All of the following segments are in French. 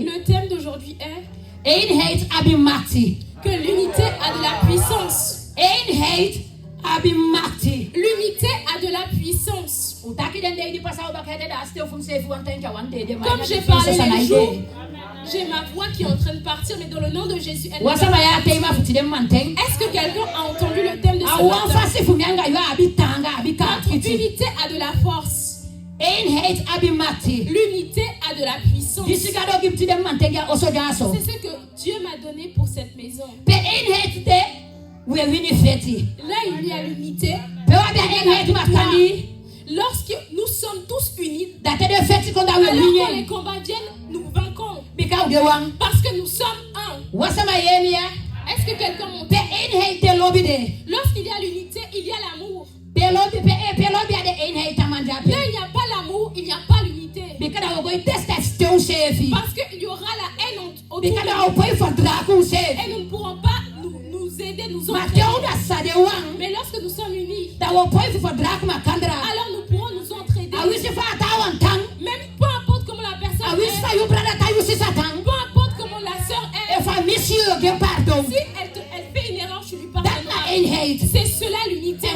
Le thème d'aujourd'hui est que l'unité a de la puissance. L'unité a de la puissance. Comme j'ai parlé les jours, j'ai ma voix qui est en train de partir, mais dans le nom de Jésus, elle est. Est-ce que quelqu'un a entendu le thème de ce matin? Notre unité a de la force. L'unité a de la puissance. C'est ce que Dieu m'a donné pour cette maison. Là, il y a l'unité. Lorsque nous sommes tous unis, alors quand les combats viennent, nous vaincons. Parce que nous sommes un. Est-ce que quelqu'un m'entend? Lorsqu'il y a l'unité, il y a l'amour. Là, il n'y a pas l'amour, il n'y a pas l'unité. Parce qu'il y aura la haine autour de nous. Et nous ne pourrons pas nous aider, nous entraider. Mais lorsque nous sommes unis, alors nous pourrons nous entraider. Même peu importe comment la personne est, peu importe comment la sœur est, si elle fait une erreur, je lui pardonnerai. C'est cela l'unité.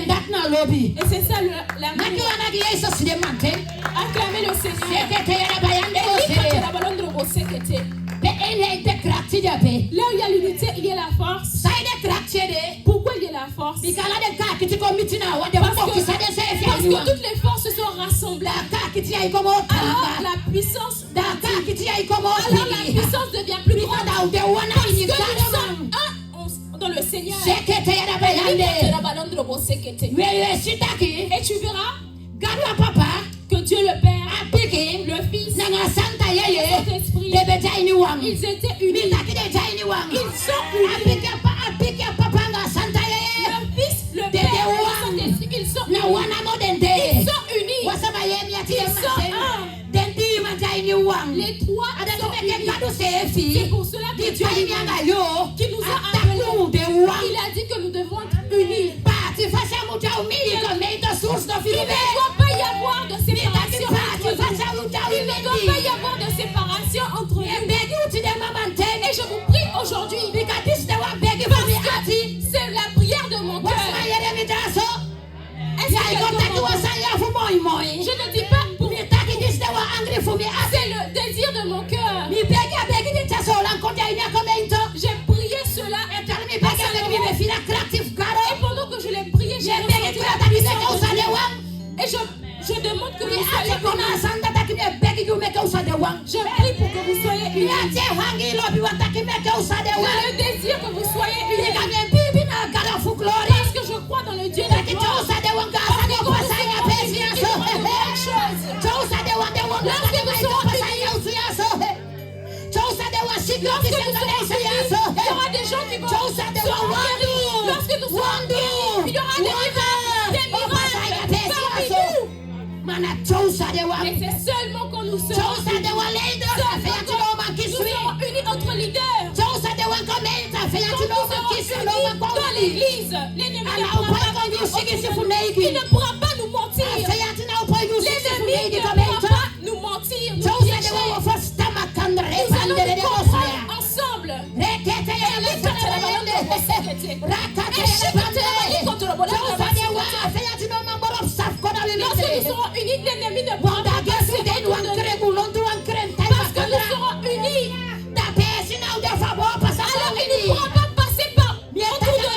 Et c'est ça l'amour. Acclamez le Seigneur. Là où il y a l'unité, il y a la force. Pourquoi il y a la force? Parce que toutes les forces se sont rassemblées. Alors la puissance devient plus grande. Parce que nous sommes un dans le Seigneur. Et tu verras que Dieu le Père, le Fils, le Saint-Esprit, ils étaient unis. Ils sont unis. Le Fils, le Père, le Saint-Esprit, ils sont unis. Ils sont unis. Ils sont un. Les trois sont unis. C'est pour cela que Dieu qui nous a appelés, il a dit que nous devons être unis. Il ne doit pas y avoir de séparation entre nous. Il ne doit pas y avoir de séparation entre nous. Et je vous prie aujourd'hui, parce que c'est la prière de mon cœur. Je ne dis pas pour c'est le désir de mon cœur. J'ai prié cela et pendant que je l'ai prié, j'ai ressenti la puissance de Dieu. Et je demande que vous soyez unis. Je prie pour que vous soyez unis. J'ai le désir que vous soyez unis. Parce que je crois dans le Dieu de gloire. Lorsque nous serons unis, il y aura des gens qui vont se guérir. Lorsque nous serons unis, il y aura des miracles parmi nous. Et c'est seulement quand nous serons unis, entre leaders. Quand nous serons unis dans l'église, l'ennemi ne pourra pas nous mentir. L'ennemi ne pourra pas nous mentir. Nous allons nous comprendre ensemble. Lorsque nous serons unis, l'ennemi ne pourra pas passer parce que nous serons unis. Alors il ne pourra pas passer par autour de nous.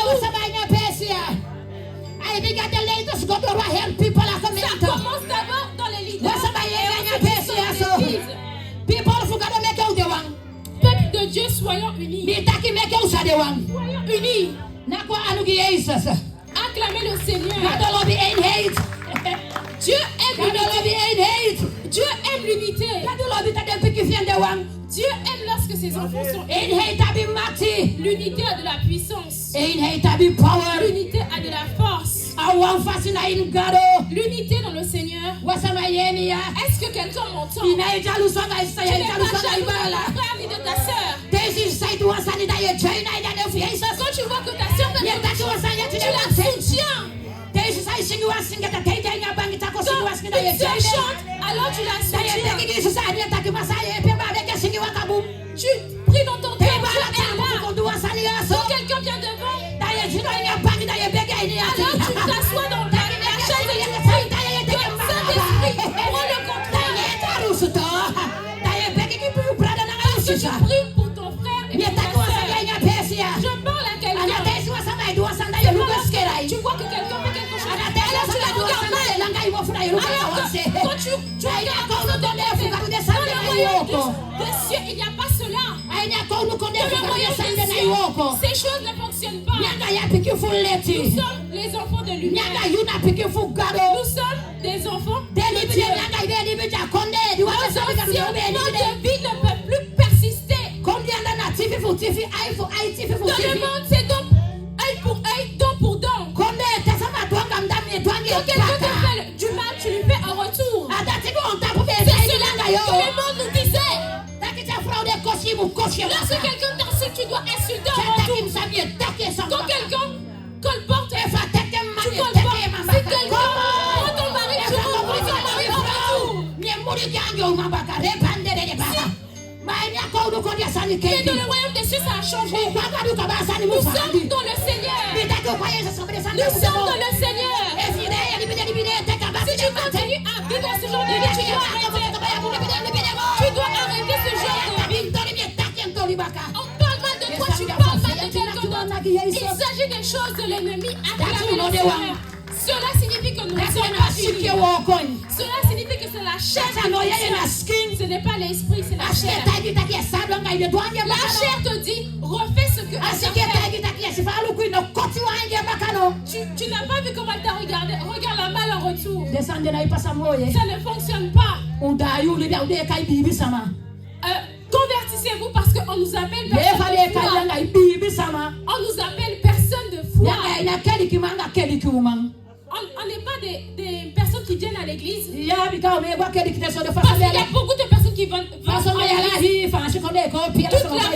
Ça commence d'abord dans les leaders. Peuple de Dieu, soyons unis. Soyons unis. Acclamez le Seigneur. Dieu aime l'unité. Dieu aime l'unité. Dieu aime lorsque ses enfants sont unis. L'unité a de la puissance. L'unité a de la force. L'unité dans le Seigneur. Est-ce que quelqu'un m'entend? Tu n'es pas jaloux de ton frère ni de ta soeur. Quand tu vois que ta soeur tu la soutiens. chante, alors tu la soutiens. Tu pries dans ton cœur, Dieu est là. Quand quelqu'un vient devant, alors tu t'assois dans la chaise et tu pries. Donc Saint-Esprit, prends le contrôle. Parce que tu pries pour ton frère et pour ta soeur. Je parle à quelqu'un. Tu vois que quelqu'un fait quelque chose. Alors tu la regardes mal. Alors que quand tu regardes dans le royaume des cieux, il n'y a pas cela. Dans le royaume des cieux, ces choses ne fonctionnent pas. Nous sommes les enfants de lumière. Nous sommes des enfants de Dieu. Notre vie ne peut plus persister. Dans le monde, c'est donc œil pour œil, dent pour dent. Quand quelqu'un te fait du mal, tu lui fais un retour. C'est cela que le monde nous disait. Lorsque quelqu'un t'insulte, tu dois insulter en retour. Quand quelqu'un colporte, tu colportes. Si quelqu'un prend ton mari, tu reprends ton mari en retour. Mais dans le royaume des cieux, ça a changé. Nous sommes dans le Seigneur. Nous sommes dans le Seigneur. Si tu continues à vivre ce genre de vie, tu dois arrêter. Tu dois arrêter ce genre de vie. On parle mal de toi, tu parles mal de quelqu'un d'autre. Il s'agit des choses de l'ennemi. Cela signifie que nous ne sommes pas unis. Cela signifie que c'est la chair. Ce n'est pas l'esprit, c'est la chair. La chair te dit, refais ce que Adam fait. Tu n'as pas vu comment elle t'a regardé. Regarde la mal en retour. Ça ne fonctionne pas. Convertissez-vous parce qu'on nous appelle personne de foi. On nous appelle personne de foi. On n'est pas des personnes qui viennent à l'église. Parce qu'il y a beaucoup de personnes qui viennent à l'église. Toute la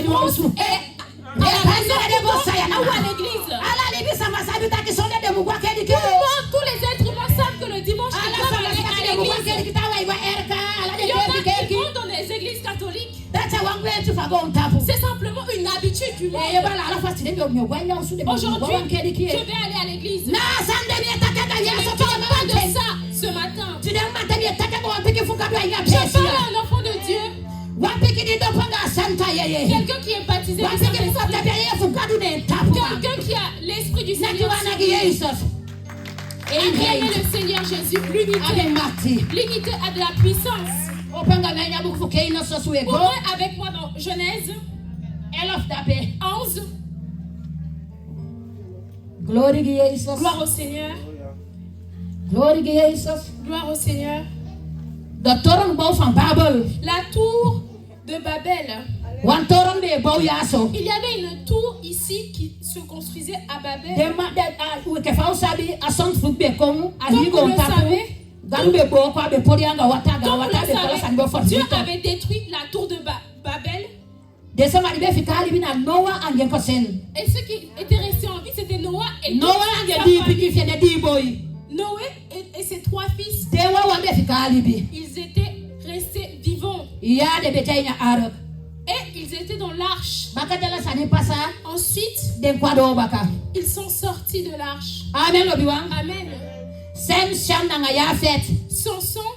France est à la maison ou à l'église. Tout le monde, tous les êtres humains savent que le dimanche, ils doivent aller à l'église. Il y en a qui vont dans les églises catholiques. C'est simplement une habitude du monde. Aujourd'hui, je vais aller à l'église. Je ne parle pas de ça ce matin. Je parle à un enfant de Dieu. Quelqu'un qui est baptisé du Saint-Esprit. Quelqu'un qui a l'esprit du Seigneur. Acclamez le Seigneur Jésus. L'unité a de la puissance. Ouvrez avec moi dans Genèse 11. Gloire au Seigneur. Gloire au Seigneur. La tour de Babel. Il y avait une tour ici qui se construisait à Babel. Comme vous le savez, Dieu avait détruit la tour de Babel. Et ce qui était resté en vie, c'était Noah et Noé et ses trois fils. Ils étaient restés vivants. Et ils étaient dans l'arche. Ensuite, ils sont sortis de l'arche. Amen. Samson.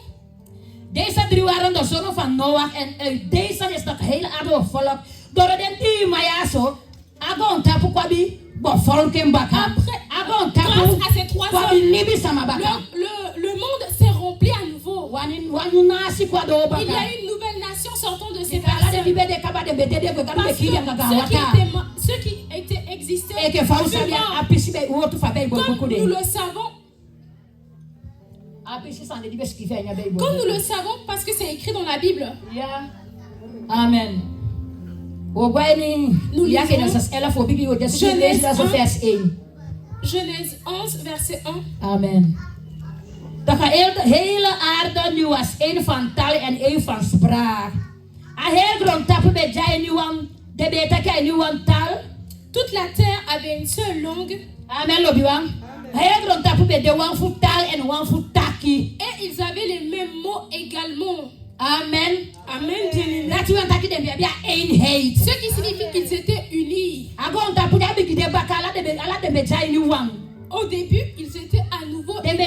Deze 3 waren de zonen van Noach en deze is dat hele aardige volk. Door de die mayaso, agon tapu kwabi, bo volk en baka. Agon tapu kwabi libi samabaka. Le monde s'est rempli à nouveau. Il y a une nouvelle nation sortant de ces personnes. Ceux qui étaient existés. Comme nous le savons. Comme nous le savons parce que c'est écrit dans la Bible. Amen. Nous lisons Genèse 11, verset 1. Amen. De hele aarde nu was één van taal en één van spraak. A heel grond tapu be jai nu wan de beta kai nu wan taal. Toute la terre avait une seule langue. Amen lobiwang. Et ils avaient les mêmes mots également. Amen. Amen. Ce qui signifie qu'ils étaient unis. Au début, ils étaient à nouveau unis.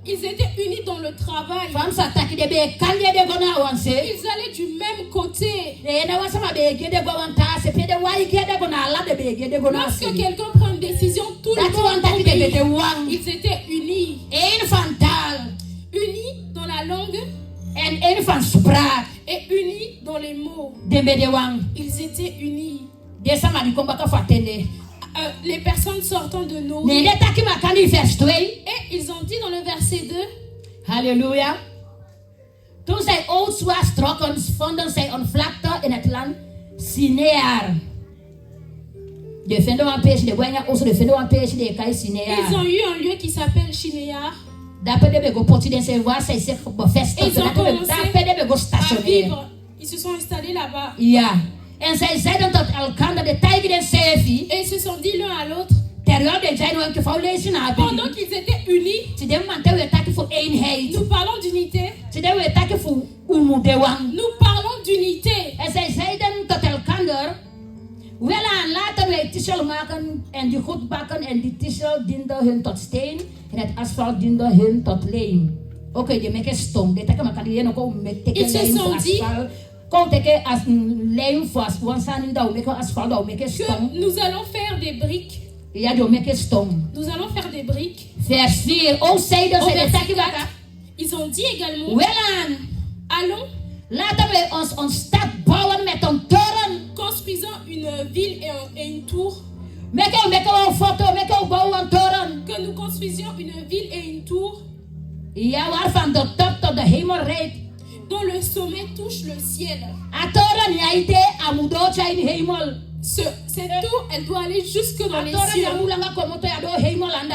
Ils étaient unis dans le travail. Ils allaient du même côté. Lorsque quelqu'un prend une décision, tout le monde obéit. Ils étaient unis. Unis dans la langue et unis dans les mots. Ils étaient unis. Les personnes sortant de Noé. Et ils ont dit dans le verset 2. Halleluja. Toen zij oud was trokken, vonden zij een vlakte in het land Sinear. Ils ont eu un lieu qui s'appelle Shinear. Ils ont commencé à vivre. Ils se sont installés là-bas. Ja. En zij zeiden tot elkaar de tijger en Sefi. Et ils se sont dit l'un à l'autre. Pendant qu'ils étaient unis, nous parlons d'unité. Nous parlons d'unité. En zij zeiden tot elkaar. Welaan, laten wij tissel maken en die goed bakken en die tissel diende hun tot steen en het asfalt diende hun tot leem. Oké, die maken stom. Dit kan maar die nog met teken leem voor asfalt. Quand as leem voor asfalt, nous allons faire des briques. Ja, die maken stom. Nous allons faire des briques. Vers 4. Ook zeiden ze dat ils ont dit également. Welaan, allons. Laten we ons stad bouwen met een toren. Construisons une ville et une tour. Que nous construisions une ville et une tour. Ja, waarvan de top tot de hemel reikt. Dont le sommet touche le ciel. Cette tour, elle doit aller jusque dans les cieux.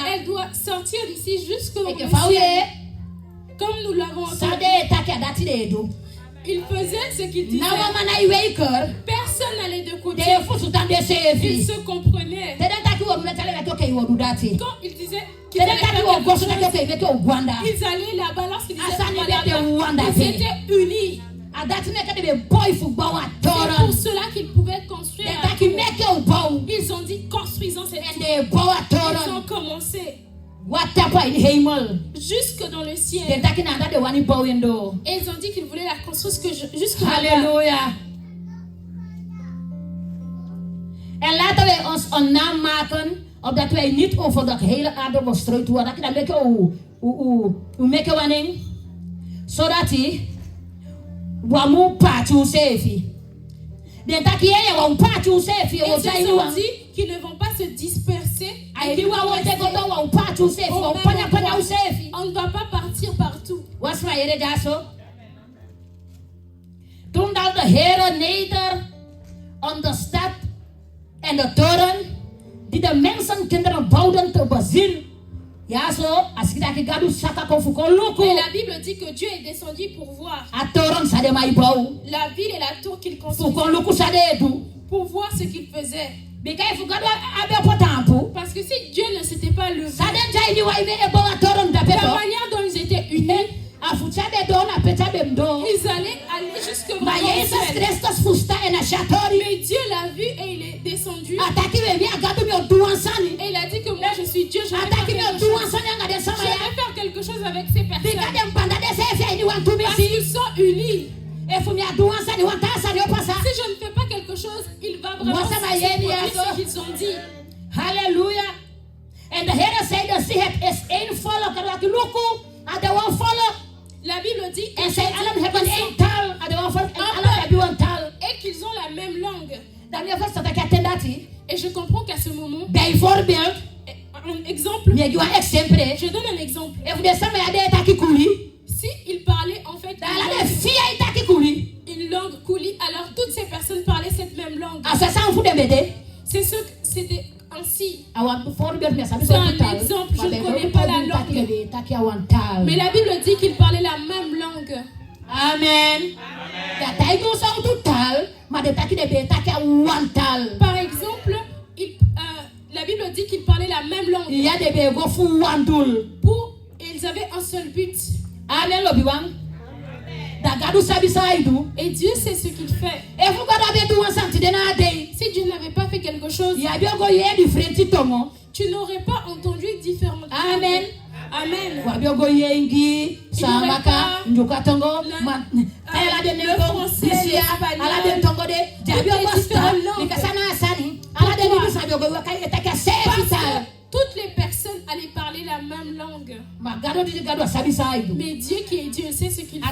Elle doit sortir d'ici jusque dans le ciel. Comme nous l'avons entendu. Il faisait ce qu'il disait. Personne n'allait de côté. Ils se comprenaient. Quand il disait qu'ils allaient faire quelque chose, ils allaient là-bas. Lorsqu'ils disaient ils étaient unis. C'est pour cela qu'ils pouvaient construire. Ils ont dit construisons cette tour. Ils ont commencé. Jusque dans le ciel. Et ils ont dit qu'ils voulaient la construire jusque Halleluja. En laten wij ons een naam maken, opdat wij niet over de hele aarde bestrooid worden. Dat je dan meke wanneer, zodat hij wamu pachu sefi. Ils ont dit qu'ils ne vont pas se disperser. On ne va pas partir partout. Toen daalt de Heere neder om de stad en de toren die de mensenkinderen bouwden te bezien. Ja, zo, als je dat gaat doen, saka kon voor loco. Et la Bible dit que Dieu est descendu pour voir. A toren sa de mai bouw. La ville et la tour qu'il construisait. Pour loco sa de do. Pour voir ce qu'il faisait. Parce que si Dieu ne s'était pas levé, la manière dont ils étaient unis, ils allaient aller jusque dans le ciel. Mais Dieu l'a vu et il est descendu. Et il a dit que moi je suis Dieu, je vais faire quelque chose avec ces personnes. Parce qu'ils sont unis. Si je ne fais pas quelque chose, il va vraiment se ce qu'ils ont dit. Halleluja. En de Heer zei dat het is één volk en wat luku aan de one volk. La Bible dit en zij allen hebben één taal aan de one volk en allen hebben een taal. Et qu'ils ont la même langue. Dan je vast dat ik het dati. Et je comprends qu'à ce moment. Bijvoorbeeld. Un exemple. Je donne un exemple. En voor de samen ja de taki kuli. Si il parlait en fait une langue kouli, alors toutes ces personnes parlaient cette même langue. C'est ce que c'était ainsi. C'est un exemple, je ne connais pas la langue. Mais la Bible dit qu'ils parlaient la même langue. Amen. Par exemple, la La Bible dit qu'ils parlaient la même langue. Il y a des bégos fou wandul. Et ils avaient un seul but. Amen lobiwang. Dagadu sabi saidu. Et Dieu sait ce qu'il fait. Et vous avez bedu un senti dena day. Si Dieu n'avait pas fait quelque chose, Il y a bego ye du frenti tomo. tu n'aurais pas entendu différemment. Amen. Amen. Wa bego ye ngi samaka njukatongo ma. Ala de le français, l'espagnol, ala de tongo de. Jabio bosta. Nikasana asani. Ala de bidu sabi go wa kai etaka sefita. Toutes les personnes allaient parler la même langue. Mais Dieu qui est Dieu sait ce qu'il fait.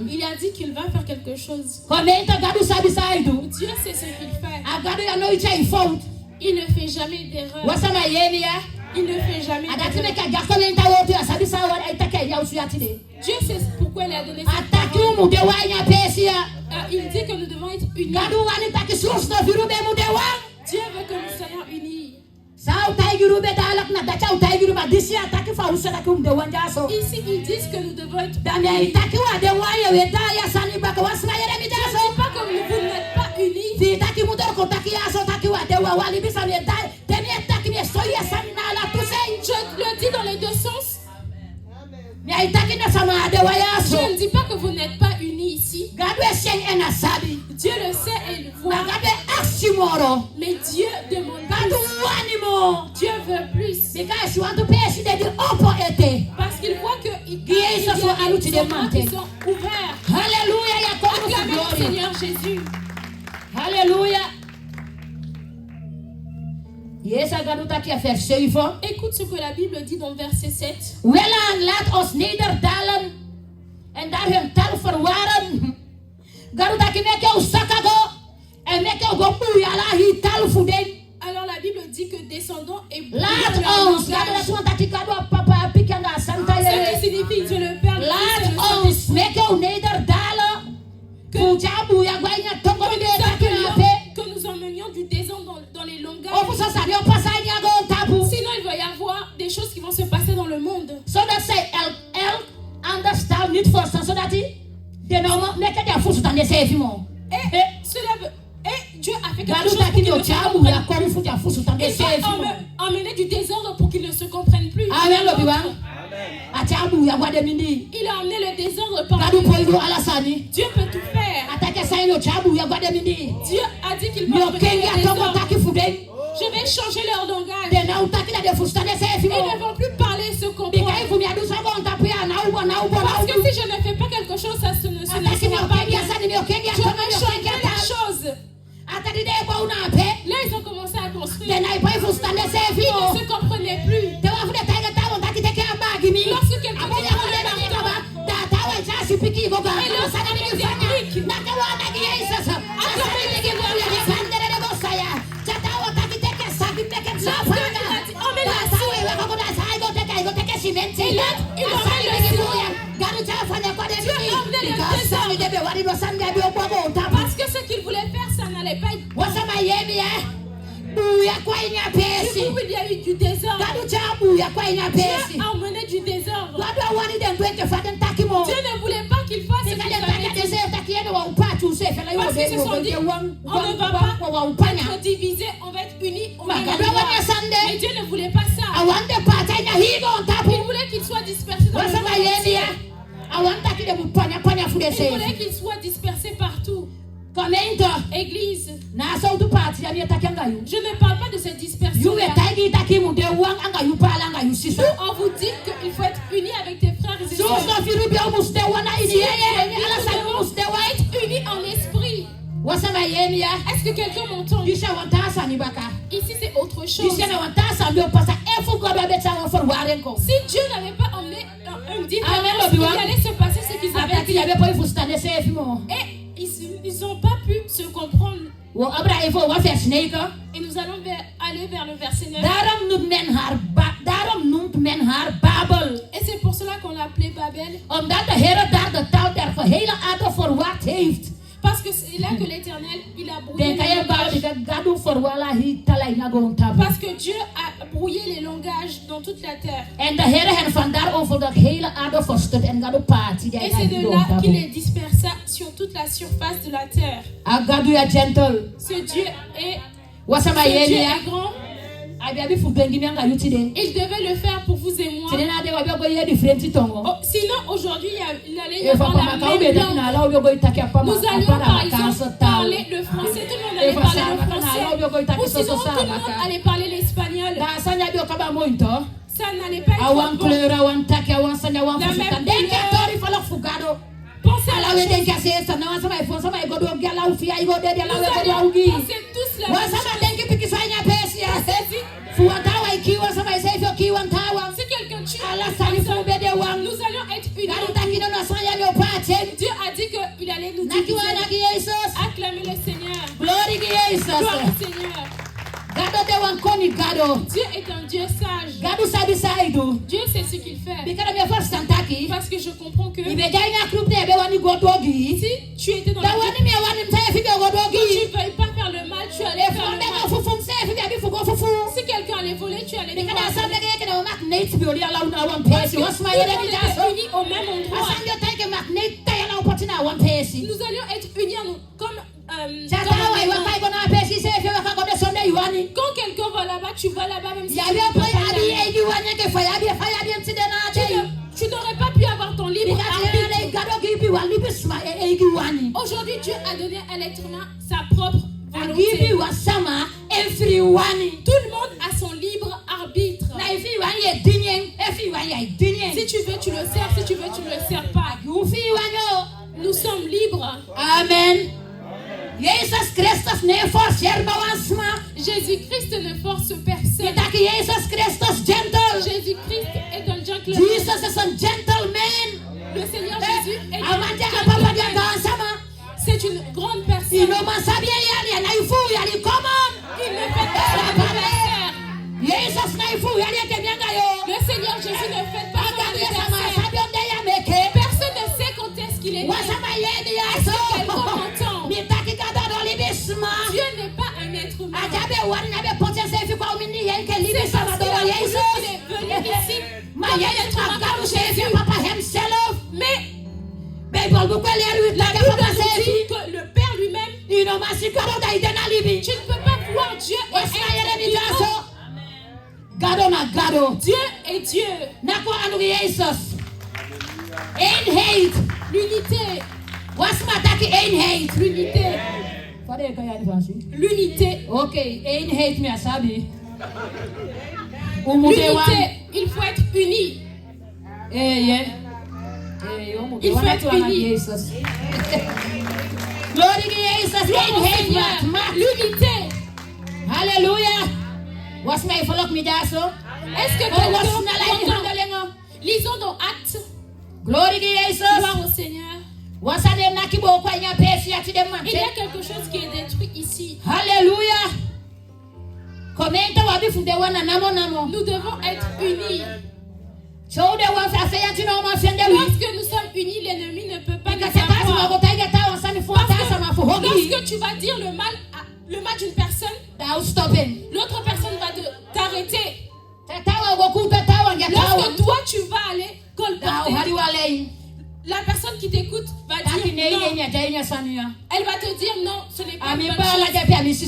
Il a dit qu'il va faire quelque chose. Dieu sait ce qu'il fait. Il ne fait jamais d'erreur. Il ne fait jamais d'erreur. Dieu sait pourquoi il a donné cette parole. Il dit que nous devons être unis. Dieu veut que nous soyons unis. Ici, ils disent que nous devons être unis. Je ne dis pas que vous n'êtes pas unis. Je le dis dans les deux sens. Je ne dis pas que vous n'êtes pas unis ici. Dieu le sait et il voit. Mais Dieu demande plus. Dieu veut plus. Parce qu'il voit que il y a des gens qui sont ouverts. Alléluia. Acclamez le Seigneur Jésus. Alléluia. Écoute ce que la Bible dit dans verset 7. Laat ons nederdalen en daar hun tel verwaren. Alors la Bible dit que descendons et laat ons, ce qui signifie Dieu le Père, laat ons nederdalen. Que nous emmenions du désordre dans les langages. Sinon il va y avoir des choses qui vont se passer dans le monde. Et Dieu a fait quelque chose pour qu'ils ne se comprennent. Il va emmener du désordre pour qu'ils ne se comprennent plus. Amen. Il a emmené le désordre par Dieu peut tout faire. Dieu a dit qu'il va emmener le désordre. Je vais changer leur langage. Ils ne vont plus parler ce qu'on parle. Parce que si je ne fais pas quelque chose, ça ne sera pas bien. Je vais changer les choses. Là, ils ont commencé à construire. Ils ne se comprenaient plus. Lorsque quelqu'un parce que ce qu'il voulait faire, ça n'allait pas être. Il y a eu du désordre. Dieu a emmené du désordre. Dieu ne voulait pas qu'il fasse ce qu'il avait dit. Parce qu'ils se sont dit, on ne va pas être divisés, on va être unis. Mais Dieu ne voulait pas ça. Il voulait qu'ils soient dispersés dans le monde entier. Il voulait qu'ils soient dispersés partout. Église, je ne parle pas de cette dispersion. On vous dit qu'il faut être unis avec tes frères et sœurs. Être unis en esprit. Est-ce que quelqu'un m'entend? Ici c'est autre chose. Si Dieu n'avait pas emmené un différence, il allait se passer ce qu'ils avaient dit. Et ils n'ont pas pu se comprendre. Et nous allons aller vers le verset 9. Et c'est pour cela qu'on l'a appelé Babel. Parce que c'est là que l'Éternel, il a brouillé les langages. Parce que Dieu a brouillé les langages dans toute la terre. Et c'est de là qu'il les dispersa sur toute la surface de la terre. Ce Dieu est Ce Dieu est grand. Il devait le faire pour vous et moi. Oh, sinon, aujourd'hui, il allait y avoir la même langue. Nous allions par exemple parler le français. Tout le monde allait parler le français. Ou sinon, tout le monde allait parler l'espagnol. Ça n'allait pas être bon. La même couleur. Pensez à la chose. Nous allons penser tous la même chose. Si quelqu'un tue, nous allons être unis. Dieu a dit qu'il allait nous diviser. Acclamez le Seigneur. Gloire au Seigneur. Dieu est un Dieu sage. Dieu sait ce qu'il fait. Parce que je comprends que si tu étais dans la vie, quand tu ne veuilles pas faire le mal, tu allais faire le mal. Si quelqu'un allait voler, tu allais devoir voler. Parce que nous étions unis au même endroit. Nous allions être unis comme quand quelqu'un va là-bas, tu vas là-bas même si tu n'aurais pas pu avoir ton libre arbitre. Aujourd'hui, Dieu a donné à l'être humain sa propre volonté. Tout le monde a son libre arbitre. Si tu veux, tu le sers. Si tu veux, tu ne le sers pas. Nous sommes libres. Amen. Jésus-Christ ne force personne. Jésus-Christ est un gentleman. Le Seigneur Jésus est un gentleman. C'est une grande personne. Il ne fait pas ça le Seigneur Jésus ne fait pas ça. Personne ne sait quand est-ce qu'il est né. Est-ce que quelqu'un m'entend? Dieu n'est pas un être humain. C'est parce qu'il est venu ici. Mais la Bible dit que le Père lui-même, tu ne peux pas voir Dieu et être Dieu est Dieu. L'unité. L'unité. Ok, eenheid me asabi. L'unité. Il faut être uni. Il faut être uni. L'unité. Alléluia. What's my follow me daso? Est-ce que quelqu'un lisons dans Actes. Gloire au Seigneur. Il y a quelque chose qui est détruit ici. Alléluia. Nous devons être unis. Lorsque nous sommes unis, l'ennemi ne peut pas nous avoir. Lorsque tu vas dire le mal d'une personne, l'autre personne va t'arrêter. Lorsque toi tu vas aller colporter, la personne qui t'écoute va dire non. Elle va te dire non, ce n'est pas une bonne chose.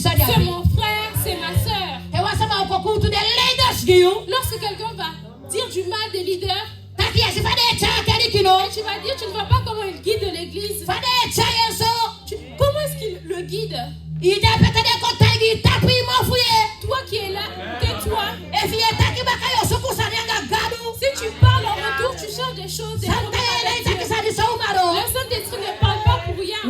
C'est mon frère, c'est ma soeur. Lorsque quelqu'un va dire du mal des leaders, et tu vas dire, tu ne vois pas comment il guide l'église. Comment est-ce qu'il le guide? Toi qui es là, tais-toi. Si tu parles en retour, tu changes des choses. Le Saint-Esprit ne parle pas pour rien. La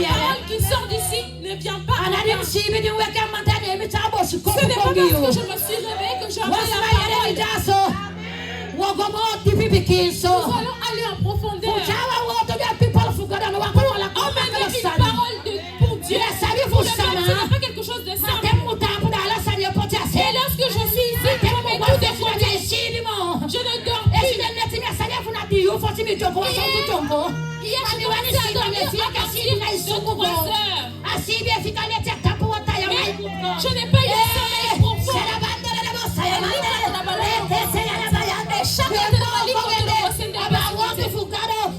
parole qui sort d'ici ne vient pas pour rien. Ce n'est pas parce que je me suis réveillée que j'entends la parole. Nous allons aller en profondeur. Emmenez une parole pour Dieu. Ce n'est pas quelque chose de simple. Et lorsque je suis ici, je ne dors plus. Je n'ai pas eu de sommeil profond.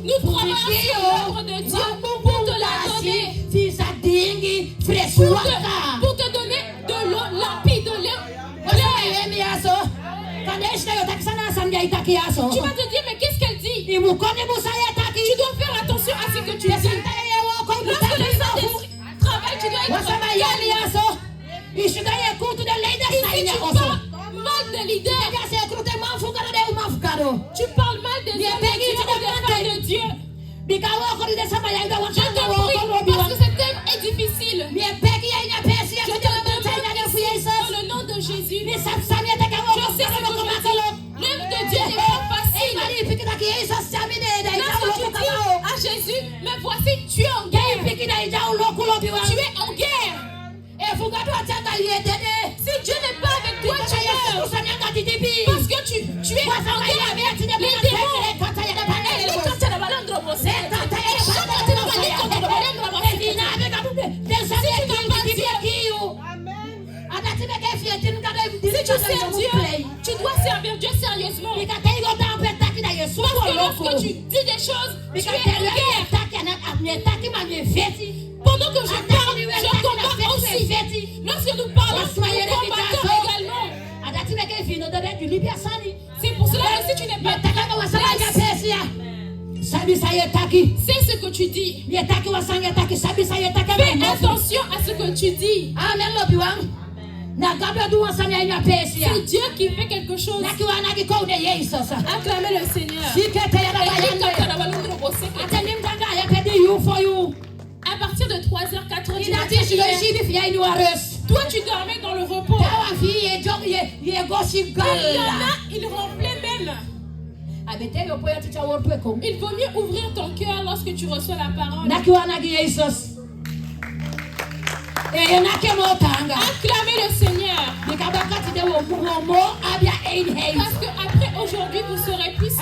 Nous travaillons sur l'œuvre de Dieu pour te la donner. pour te donner de l'eau limpide, de l'eau. Tu vas te dire, mais qu'est-ce qu'elle dit? Tu dois faire attention à ce que tu dis. Lorsque le Saint-Esprit travaille, tu dois être Ici, tu parles mal des leaders. Tu parles mal des hommes de Dieu ou des femmes de Dieu. Je te prie, parce que ce thème est difficile. Je te demande dans le nom de Jésus. Je sais ce que je dis. L'œuvre de Dieu n'est pas facile. Lorsque tu dis à Jésus, mais voici, tu es en guerre. Tu es en guerre. Si Dieu n'est pas avec toi, tu meurs. Parce que tu es en guerre avec les démons. Si tu sers Dieu, tu dois servir Dieu sérieusement. Parce que lorsque tu dis des choses, tu es en guerre. Pendant que je parle, je combats aussi. Lorsque nous parlons, nous combattons également. C'est pour cela que si tu n'es pas c'est ce que tu dis. Fais attention à ce que tu dis. C'est Dieu qui fait quelque chose. Acclamez le Seigneur. À partir de 3h, 4h du matin, toi tu dormais dans le repos. Il y en a, ils ronflaient même. Il vaut mieux ouvrir ton cœur lorsque tu reçois la parole. Acclamez le Seigneur. Parce que après aujourd'hui vous serez plus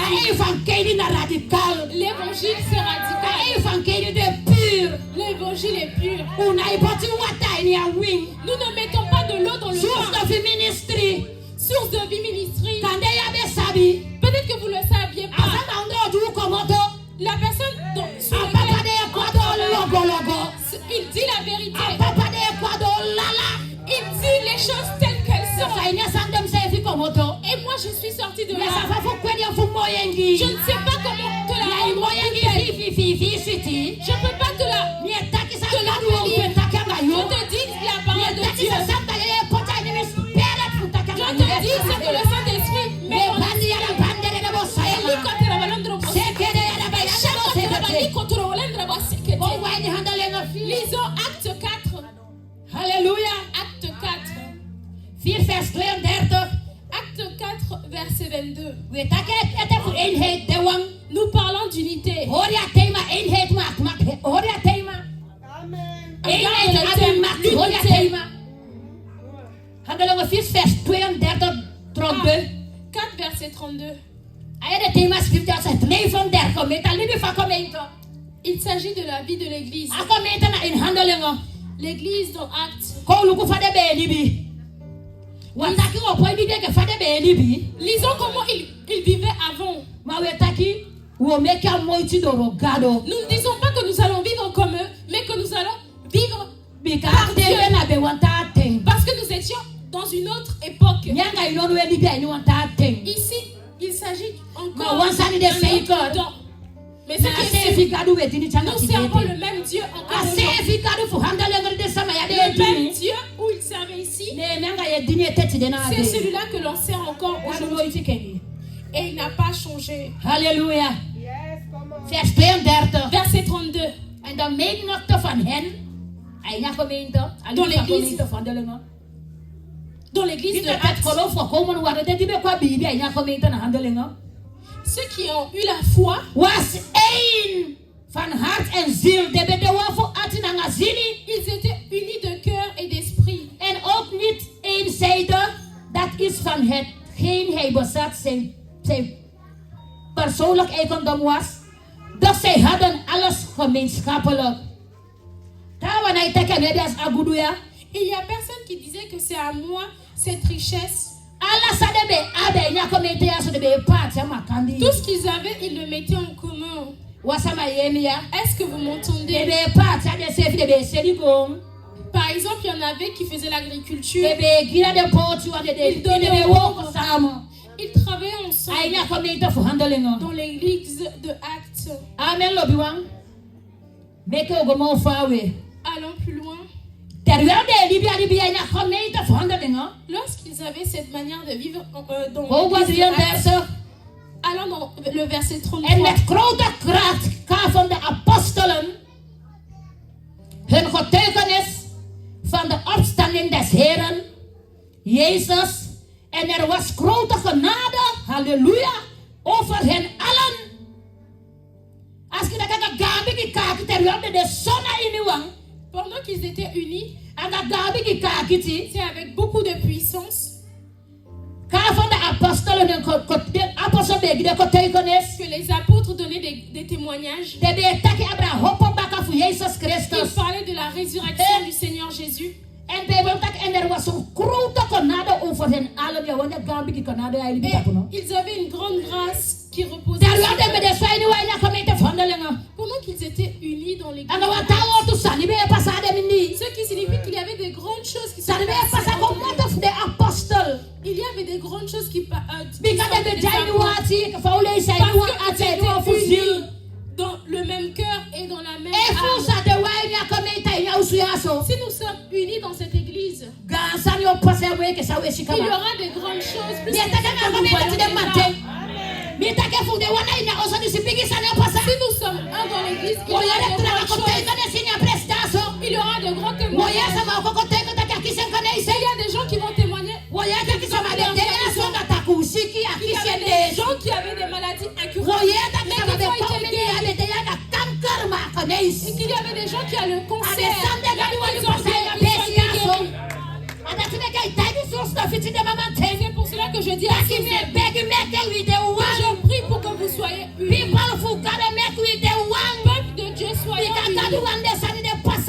l'évangile c'est radical. L'évangile est pur. Nous ne mettons pas de l'eau dans le vin. Source de vie ministry. Peut-être que vous ne le saviez pas. La personne sur il dit la vérité. Il dit les choses telles qu'elles sont. Et moi je suis sortie de là. Je ne sais pas comment te la renvoyer. Je ne peux pas te la lire. Je te dis la parole de Dieu. Je te dis ce que le Saint-Esprit met en lisons acte 4. Alléluia. Acte 4. 4 vers 32. Acte 4 verset 22. Amen. Nous parlons d'unité. Vers 32. 4 verset 32. Il s'agit de la vie de l'église. L'église dans Actes. Lisons comment il vivait avant. Nous ne disons pas que nous allons vivre comme eux, mais que nous allons vivre par Dieu. Parce que nous étions dans une autre époque. Ici, il s'agit encore d'un autre temps. Mais ce qui est sûr, nous servons le même Dieu encore aujourd'hui. Le même Dieu où il servait ici, c'est celui-là que l'on sert encore aujourd'hui. Et il n'a pas changé. Alléluia. Verset 32. Dans l'église de Actes, ceux qui ont eu la foi ils étaient unis de cœur et d'esprit. Dus zij hadden alles gemeenschappelijk. Il y a personne qui disait que c'est à moi cette richesse. Tout ce qu'ils avaient, ils le mettaient en commun. Est-ce que vous m'entendez? Par exemple, il y en avait qui faisaient l'agriculture. Ils travaillaient ensemble dans l'église de Actes. Amen. Allons plus loin. Lorsqu'ils avaient cette manière de vivre dans l'église de Actes, allons dans le verset 33. En met grote kracht van de apostelen hun getuigenis van de opstanding des Heren Jezus. En was grote genade, halleluja, over hen allen. Als je dat kijkt, terwijl de zon in uw pendant qu'ils étaient unis, c'est avec beaucoup de puissance. Que les apôtres donnaient des témoignages. Ils parlaient de la résurrection du Seigneur Jésus. En was een grote genade over hen allen. Ils avaient une grande grâce qui reposait sur eux. Pendant qu'ils étaient unis dans l'église, ce qui signifie qu'il y avait des grandes choses qui se passaient. Il y avait des grandes choses qui dans le même cœur et dans la même âme. Si nous sommes unis dans cette église, il y aura des grandes choses. Si nous sommes un dans l'église, il y aura de grandes choses. Il y aura de grands témoignages. Il y a des gens qui vont témoigner. Il y avait des gens qui avaient des maladies incurables. Et qu'il y avait des gens qui avaient le cancer. C'est pour cela que je dis à je prie pour que vous soyez unis. Peuple de Dieu, soyez unis. Parce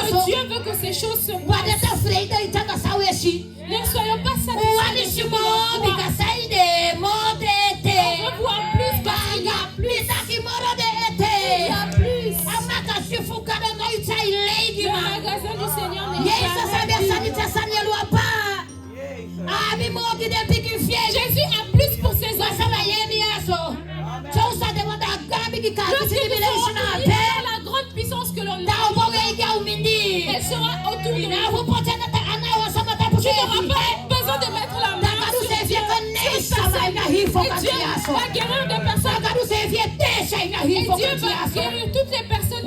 que Dieu veut que ces choses se passent. Ne soyons pas satisfaits. On veut voir plus parce qu'il y a plus. Il y a plus. Le magasin du Seigneur n'est pas Jésus a plus pour ses enfants. La grande puissance que l'on a, elle sera autour de nous. Tu n'auras pas besoin de mettre la main sur Dieu. Et Dieu va guérir des personnes. Et Dieu va guérir toutes les personnes.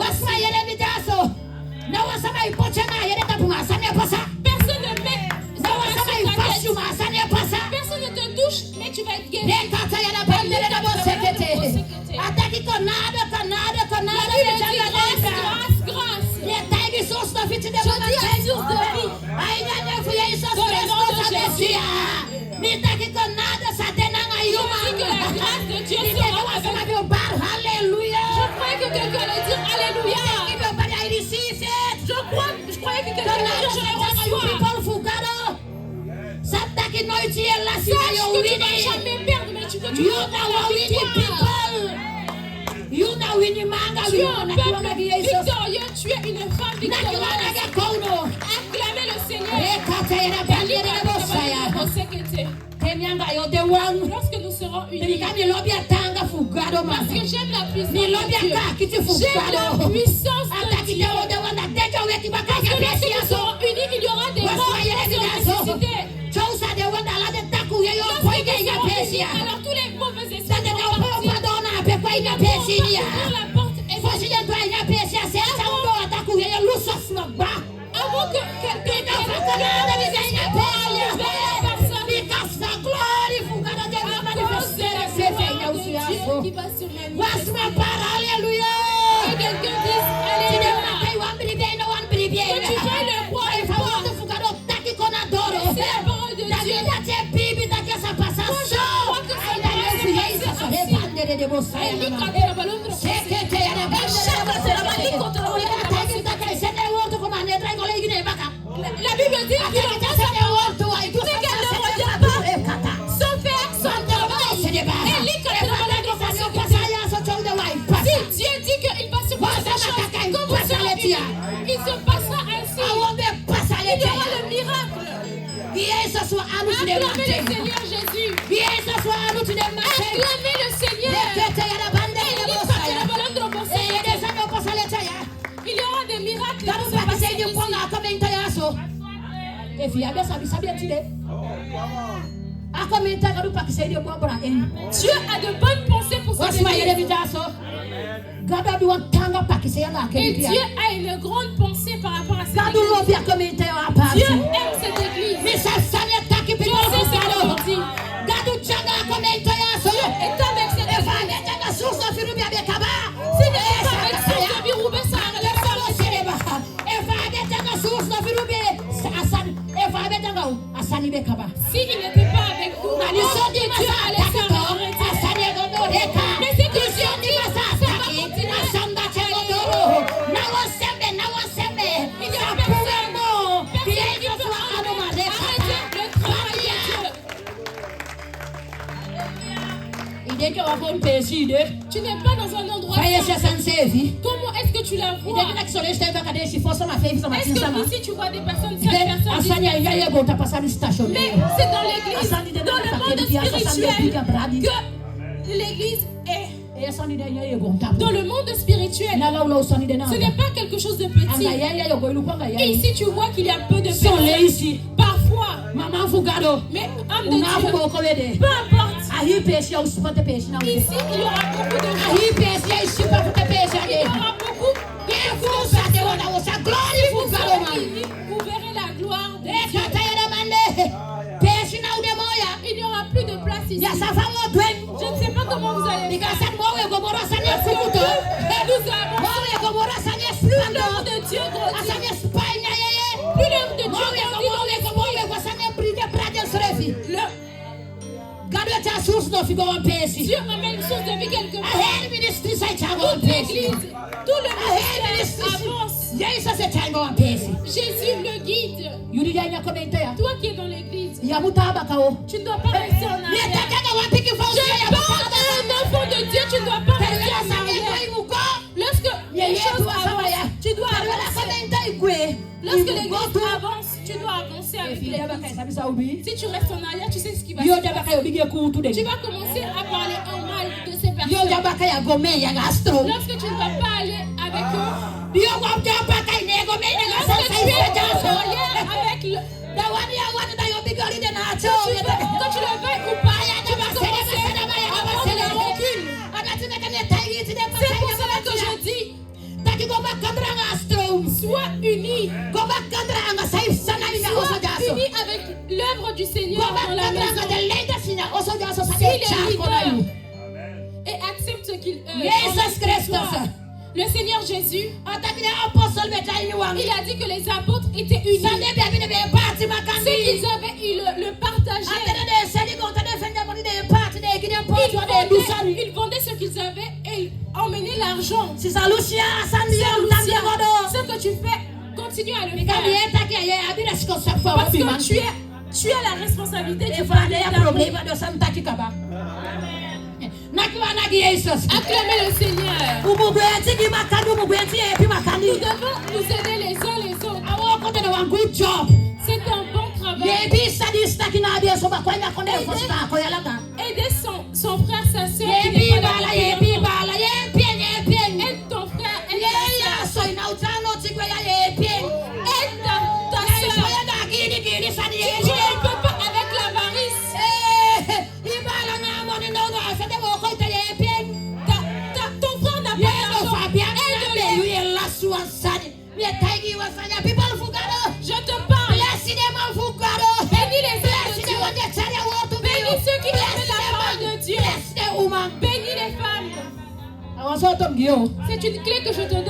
Personne ne met personne ne te touche, mais tu vas être guéri. Tu es une femme victorieuse. Acclamez le Seigneur. Lorsque nous serons unis, parce que j'aime la puissance de Dieu. J'aime la puissance de Dieu. Parce que lorsque nous serons unis, il y aura des morts qui seront ressuscités. Alors tous les mauvais esprits vont partir. La porte est avant que quelqu'un qui va se manifester. Alléluia. Que quelqu'un dise Alléluia. Que tu veuilles le croire et croire. C'est la parole de Dieu. Moi, je crois que c'est la Bible dit qu'il sans faire, sans travail. Si Dieu dit qu'il va se passer, il se passera ainsi. Acclamez le Seigneur Jésus. Acclamez le Seigneur. Il y aura des miracles. Dieu a de bonnes pensées pour ses églises. Et Dieu a une grande pensée par rapport à cette église. Dieu aime cette église. Dieu sait ce qu'il dit. Dieu est avec cette église. Si n'est pas avec ça, je vais rouler ça. S'il n'était pas avec nous, Dieu allait s'arrêter. Mais c'est que Dieu dit, ça va continuer. Il y a personne. Tu n'es pas dans un endroit. Comment est-ce que tu la vois? Est-ce que ici tu vois des personnes, mais c'est dans l'église, dans le monde spirituel, que l'église est. Dans le monde spirituel, ce n'est pas quelque chose de petit. Et ici tu vois qu'il y a peu de personnes. Parfois, mais âme de Dieu, peu importe. Ici, il y aura beaucoup de gens. Il y aura beaucoup. Vous verrez la gloire de Dieu. Il n'y aura plus de place ici. Je ne sais pas comment vous allez faire. Nous avons plus l'œuvre de Dieu grandit. Plus l'œuvre de Dieu grandit. Dieu ramène une source de vie quelque part. Toute l'église, tout le ministère avance. Jésus le guide. Toi qui es dans l'église, tu ne dois pas rester en arrière. Je parle d'un enfant de Dieu, tu ne dois pas rester en arrière. Lorsque les choses avancent, tu dois avancer. Lorsque l'église avance, tu dois avancer avec l'église. Si tu restes en arrière, tu sais ce qui va se passer. Tu vas commencer à parler en mal de ces personnes. Lorsque tu ne vas pas aller avec eux, lorsque tu es avec le... Quand tu le veux ou pas, tu vas commencer à avoir de la rancune. C'est pour cela que je dis, sois unis. Sois unis avec l'œuvre du Seigneur dans la maison. Suis les leaders et accepte ce qu'il le Seigneur Jésus, il a dit que les apôtres étaient unis. Ceux qu'ils avaient, ils le partageaient. Ils vendaient ce qu'ils avaient et ils emmenaient l'argent. Ce que tu fais, continue à le faire. Parce que tu as la responsabilité de faire acclamez le Seigneur. Nous devons nous aider les uns les autres. C'est un bon travail. Aider son frère, sa soeur. Aide ton frère, aide ta soeur. Aide ta soeur. Tu ne peux pas avec l'avarice. Ton frère n'a pas d'argent. Aide-le. Je te parle. Bénis les œuvres de Dieu. Bénis ceux qui aiment la parole de Dieu. Bénis les femmes. C'est une clé que je te donne.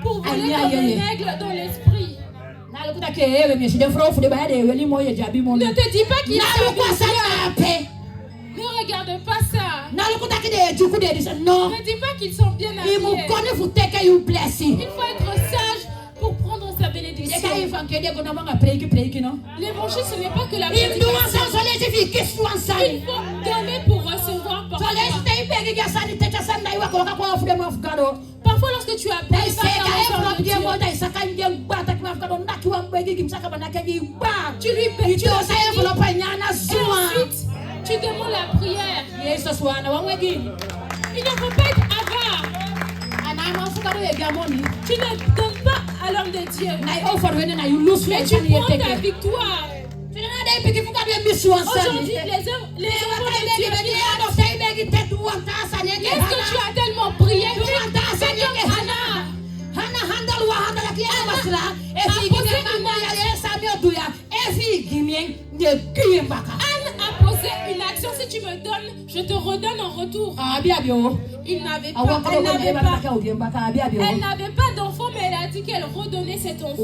Pour voler comme un aigle dans l'esprit. Ne te dis pas qu'il a fait. Ne regarde pas ça. Ne dis pas qu'ils sont bien habillés. Il faut être sage pour prendre sa bénédiction. L'évangile, ce n'est pas que la bénédiction. Il faut donner pour recevoir. Parfois, lorsque Lorsque tu as payé par l'argent de Dieu, tu lui payes, tu ensuite, tu demandes la prière. Il ne faut pas être avare. Tu ne donnes pas à l'homme de Dieu, mais tu prends ta victoire. Aujourd'hui, les enfants de Dieu, est-ce que tu as tellement prié? Anna a posé une action. Si tu me donnes, je te redonne en retour. Elle n'avait pas d'enfant, mais elle a dit qu'elle redonnait cet enfant.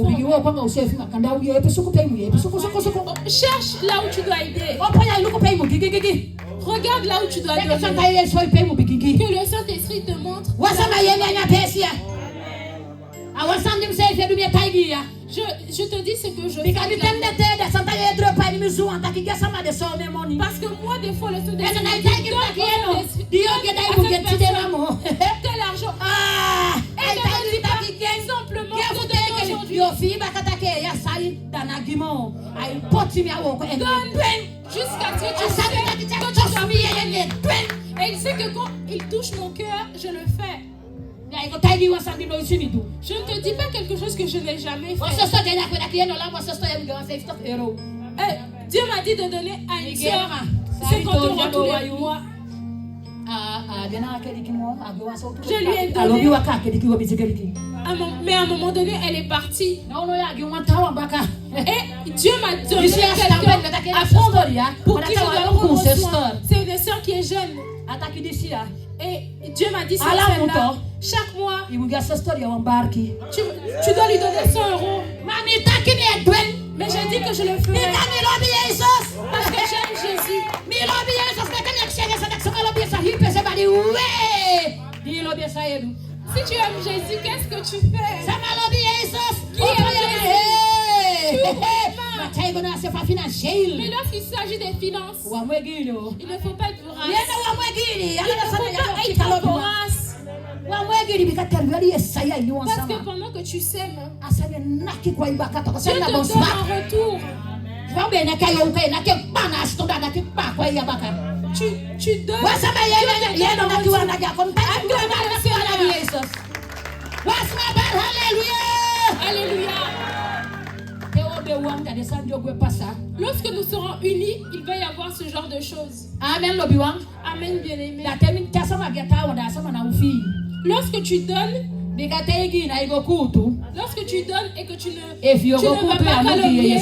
Cherche là où tu dois aider. Regarde là où tu dois donner. Que le Saint-Esprit te montre. Je te dis ce que je fais. Parce que moi, des fois, le Saint-Esprit tel argent. Elle ne dit pas simplement que aujourd'hui. Donne jusqu'à ce que tu sais que tu dois payer. Et il sait que quand il touche mon cœur, je le fais. Je ne te dis pas quelque chose que je n'ai jamais fait. Dieu m'a dit de donner à une soeur 50 € tous les mois. Je lui ai donné. Mais à un moment donné, elle est partie. Et Dieu m'a donné quelqu'un pour qui je dois prendre soin. C'est une soeur qui est jeune. Et Dieu m'a dit chaque mois, tu dois lui donner 100 €. Mais j'ai dit que je le ferai. Parce que j'aime Jésus. Si tu aimes Jésus, qu'est-ce que tu fais? Qui aime Jésus? Mais lorsqu'il s'agit des finances, il ne faut pas être vorace. Il ne faut pas être vorace. Parce que pendant que tu sèmes, Dieu te donne en retour. Tu donnes. Alléluia. Lorsque nous serons unis, il va y avoir ce genre de choses. Amen, bien-aimé. Lorsque tu donnes, et que tu ne veux pas calomnier,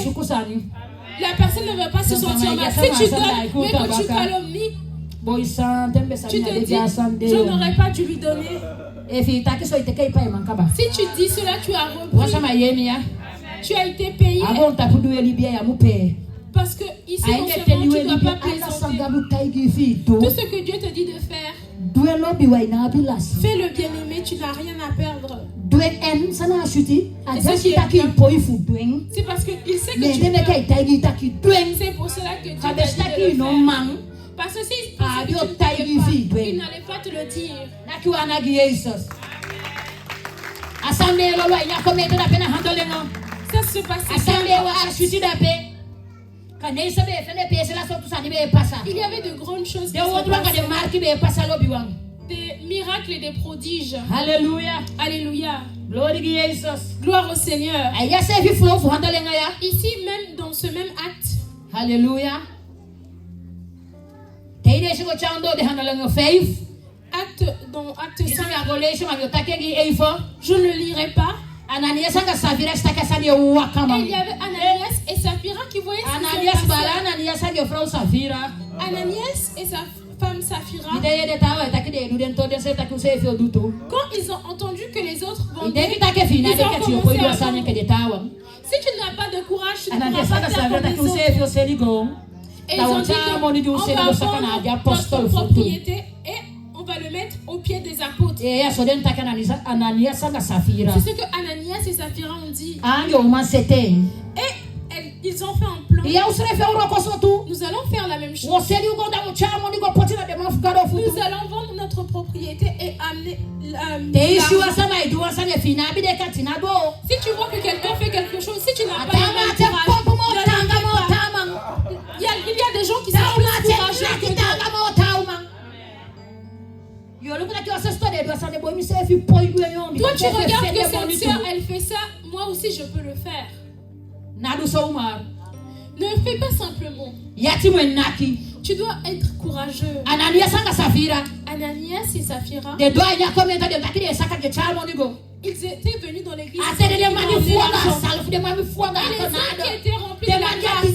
la personne ne veut pas se sentir mal. Si tu donnes, mais que tu calomnies, tu te dis, je n'aurais pas dû lui donner. Si tu dis cela, tu as repris. Tu as été payé. Parce que ici, non seulement tu ne dois pas plaisanter. Tout ce que Dieu te dit de faire, fais le bien-aimé, tu n'as rien à perdre. C'est parce qu'il sait que tu peux. C'est pour cela que Dieu t'a dit de le faire. Parce que s'il il n'allait pas te le dire. Ça se passe. Il y avait de grandes choses qui se passaient. Des miracles et des prodiges. Alléluia. Alléluia. Gloire au Seigneur. Ici même dans ce même acte. Alléluia. Acte 5. Je ne lirai pas. Et il y avait Ananias et Saphira qui voyaient Ananias et sa femme Saphira. Quand ils ont entendu que les autres vendaient, ils ont commencé à vendre. Si tu n'as pas de courage, tu ne pourras pas faire comme les autres. Et ils ont dit qu'on va vendre notre propriété et on va le mettre au pied des apôtres. C'est ce que Ananias et Saphira ont dit. Et ils ont fait un plan. plan. Nous allons faire la même chose. Nous allons vendre notre propriété et amener si tu vois que quelqu'un fait quelque chose, si tu n'as pas le même courage, il y a des gens qui sont plus courageux que toi, tu regardes que cette soeur, elle fait ça, moi aussi je peux le faire. Ne fais pas simplement. Tu dois être courageux. Ananias et Saphira, ils étaient venus dans l'église. Et les hommes qui étaient remplis de la grâce,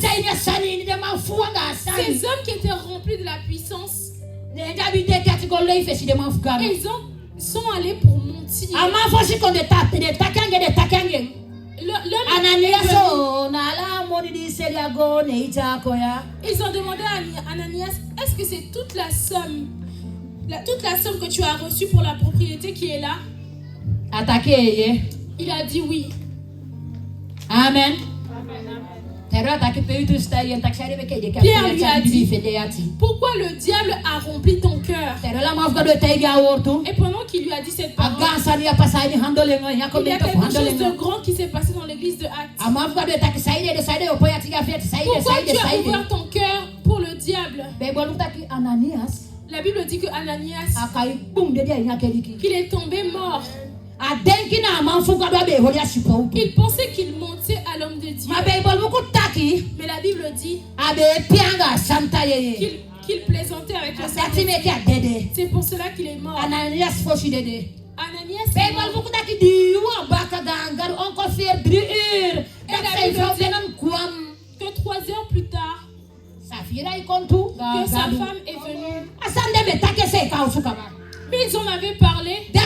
ces hommes qui étaient remplis de la puissance, ils sont allés pour mentir. Ils ont demandé à Ananias, est-ce que c'est toute la somme que tu as reçue pour la propriété qui est là? Il a dit oui. Amen. Pierre lui a dit, pourquoi le diable a rempli ton cœur? Et pendant qu'il lui a dit cette parole, il y a quelque chose de grand qui s'est passé dans l'église de Actes. Pourquoi tu as ouvert ton cœur pour le diable? La Bible dit que Ananias, qu'il est tombé mort. Il pensait qu'il mentait à l'homme de Dieu. Mais la Bible dit qu'il plaisantait avec le Seigneur. C'est pour cela qu'il est mort. Ananias est mort. Et la Bible dit que 3 heures plus tard, que sa femme est venue. Mais ils en avaient parlé. Ils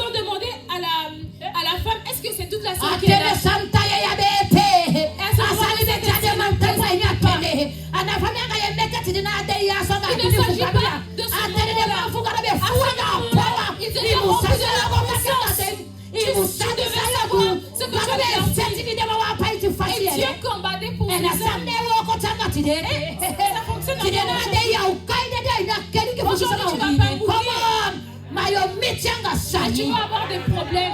ont demandé à la femme, est-ce que c'est toute la somme qui est là? Dieu combattait pour nous. Tu vas avoir des problèmes.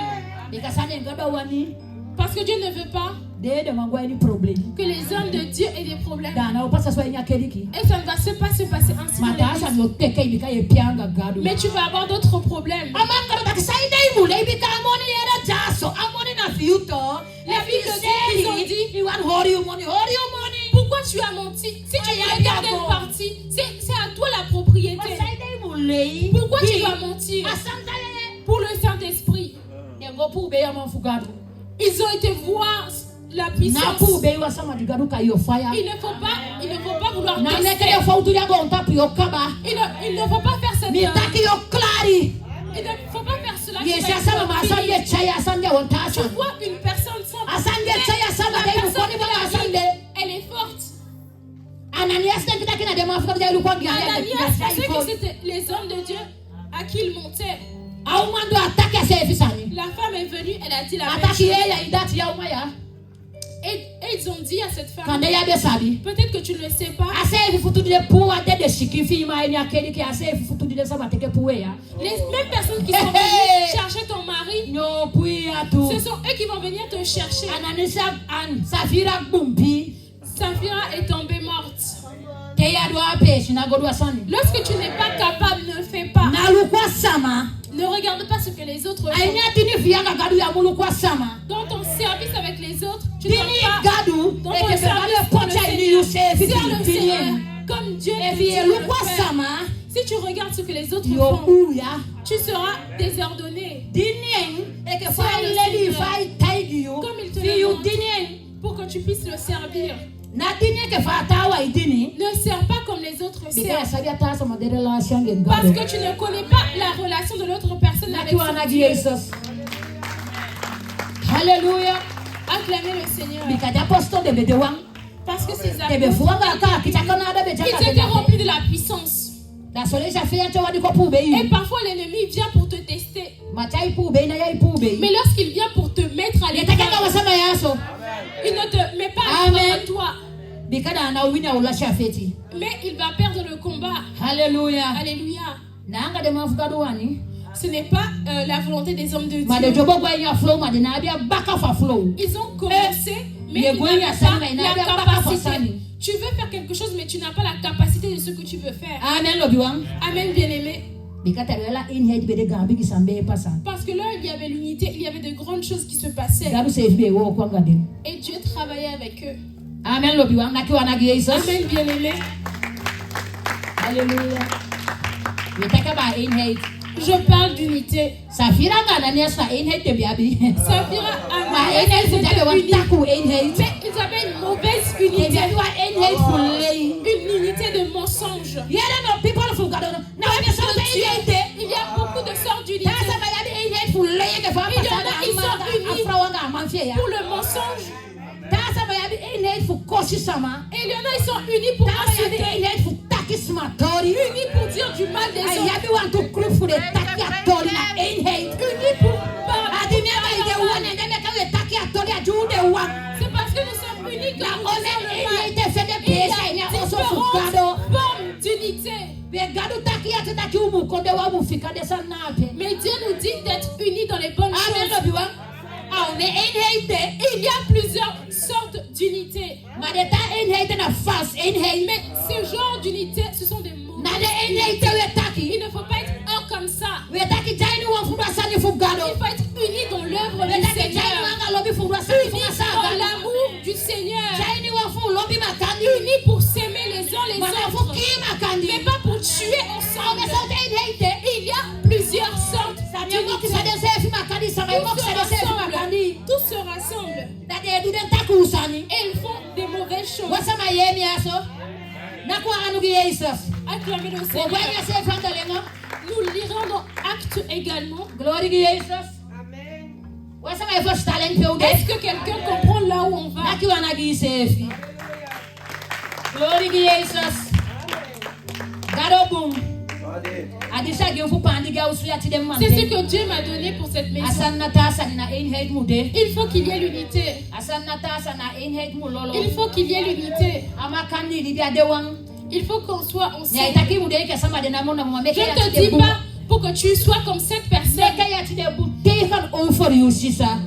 Parce que Dieu ne veut pas que les hommes de Dieu aient des problèmes. Et ça ne va pas se passer ainsi dans l'église. Mais tu vas avoir d'autres problèmes. La Bible dit, ils ont dit, pourquoi tu as menti? Si tu veux garder une partie, c'est à toi la propriété. Pourquoi tu vas mentir? Pour le Saint-Esprit. Ils ont été voir la puissance. Il ne faut pas vouloir tester. Il ne faut pas faire cette chose. Il ne faut pas faire cela. Tu vois une personne sans elle est forte. Ananias pensait que c'était les hommes de Dieu à qui il montait. La femme est venue, elle a dit la même chose. Et ils ont dit à cette femme, peut-être que tu ne le sais pas, les mêmes personnes qui sont venues chercher ton mari, ce sont eux qui vont venir te chercher. Saphira est tombée morte. Lorsque tu n'es pas capable, ne fais pas. Ne regarde pas ce que les autres font. Dans ton service avec les autres, tu ne dois pas. Dans ton service pour le Seigneur, sers le Seigneur comme Dieu te dit de le faire. Si tu regardes ce que les autres font, tu seras désordonné. Comme il te le demande, pour que tu puisses le servir. Ne sers pas comme les autres servent. Parce que tu ne connais pas la relation de l'autre personne avec Dieu. Alléluia. Acclamez le Seigneur. Parce que ces apôtres, ils étaient remplis de la puissance. Et parfois l'ennemi vient pour te tester. Mais lorsqu'il vient pour te mettre à l'épreuve, Il ne te met pas devant toi. Mais il va perdre le combat. Alléluia. Alléluia. Ce n'est pas la volonté des hommes de Dieu. Ils ont commencé, mais ils n'avaient pas la capacité. Tu veux faire quelque chose, mais tu n'as pas la capacité de ce que tu veux faire. Amen, bien-aimé. Parce que là, il y avait l'unité, il y avait de grandes choses qui se passaient. Et Dieu travaillait avec eux. Amen, Amen, bien-aimé. Alléluia. Je parle d'unité. Safira Mais ils avaient une mauvaise unité. Une unité de mensonges. Il y a beaucoup de sortes d'unité. Il y en a, ils sont unis pour le mensonge. Et il y en a, ils sont unis pour insulter. Unis pour dire du mal des autres. Unis pour c'est parce que nous sommes unis que nous faisons le mal. Il y a différentes formes d'unité. Mais Dieu nous dit d'être unis dans les bonnes choses. Il y a plusieurs sortes d'unité. Mais ce genre d'unité, ce sont des mots. Il ne faut pas être un comme ça. Il faut être unis dans l'œuvre du Seigneur. Unis dans l'amour du Seigneur. Unis pour s'aimer les uns les autres. Mais pas pour tuer ensemble. Il y a plusieurs sortes d'unité. Tous se rassemblent. Et ils font des mauvaises choses. Acclamez le Seigneur. Nous lirons dans Actes également. Est-ce que quelqu'un comprend là où on va? C'est ce que Dieu m'a donné pour cette maison. Il faut qu'il y ait l'unité. Il faut qu'il y ait l'unité. Il faut qu'on soit ensemble. Je ne te dis pas pour que tu sois comme cette personne,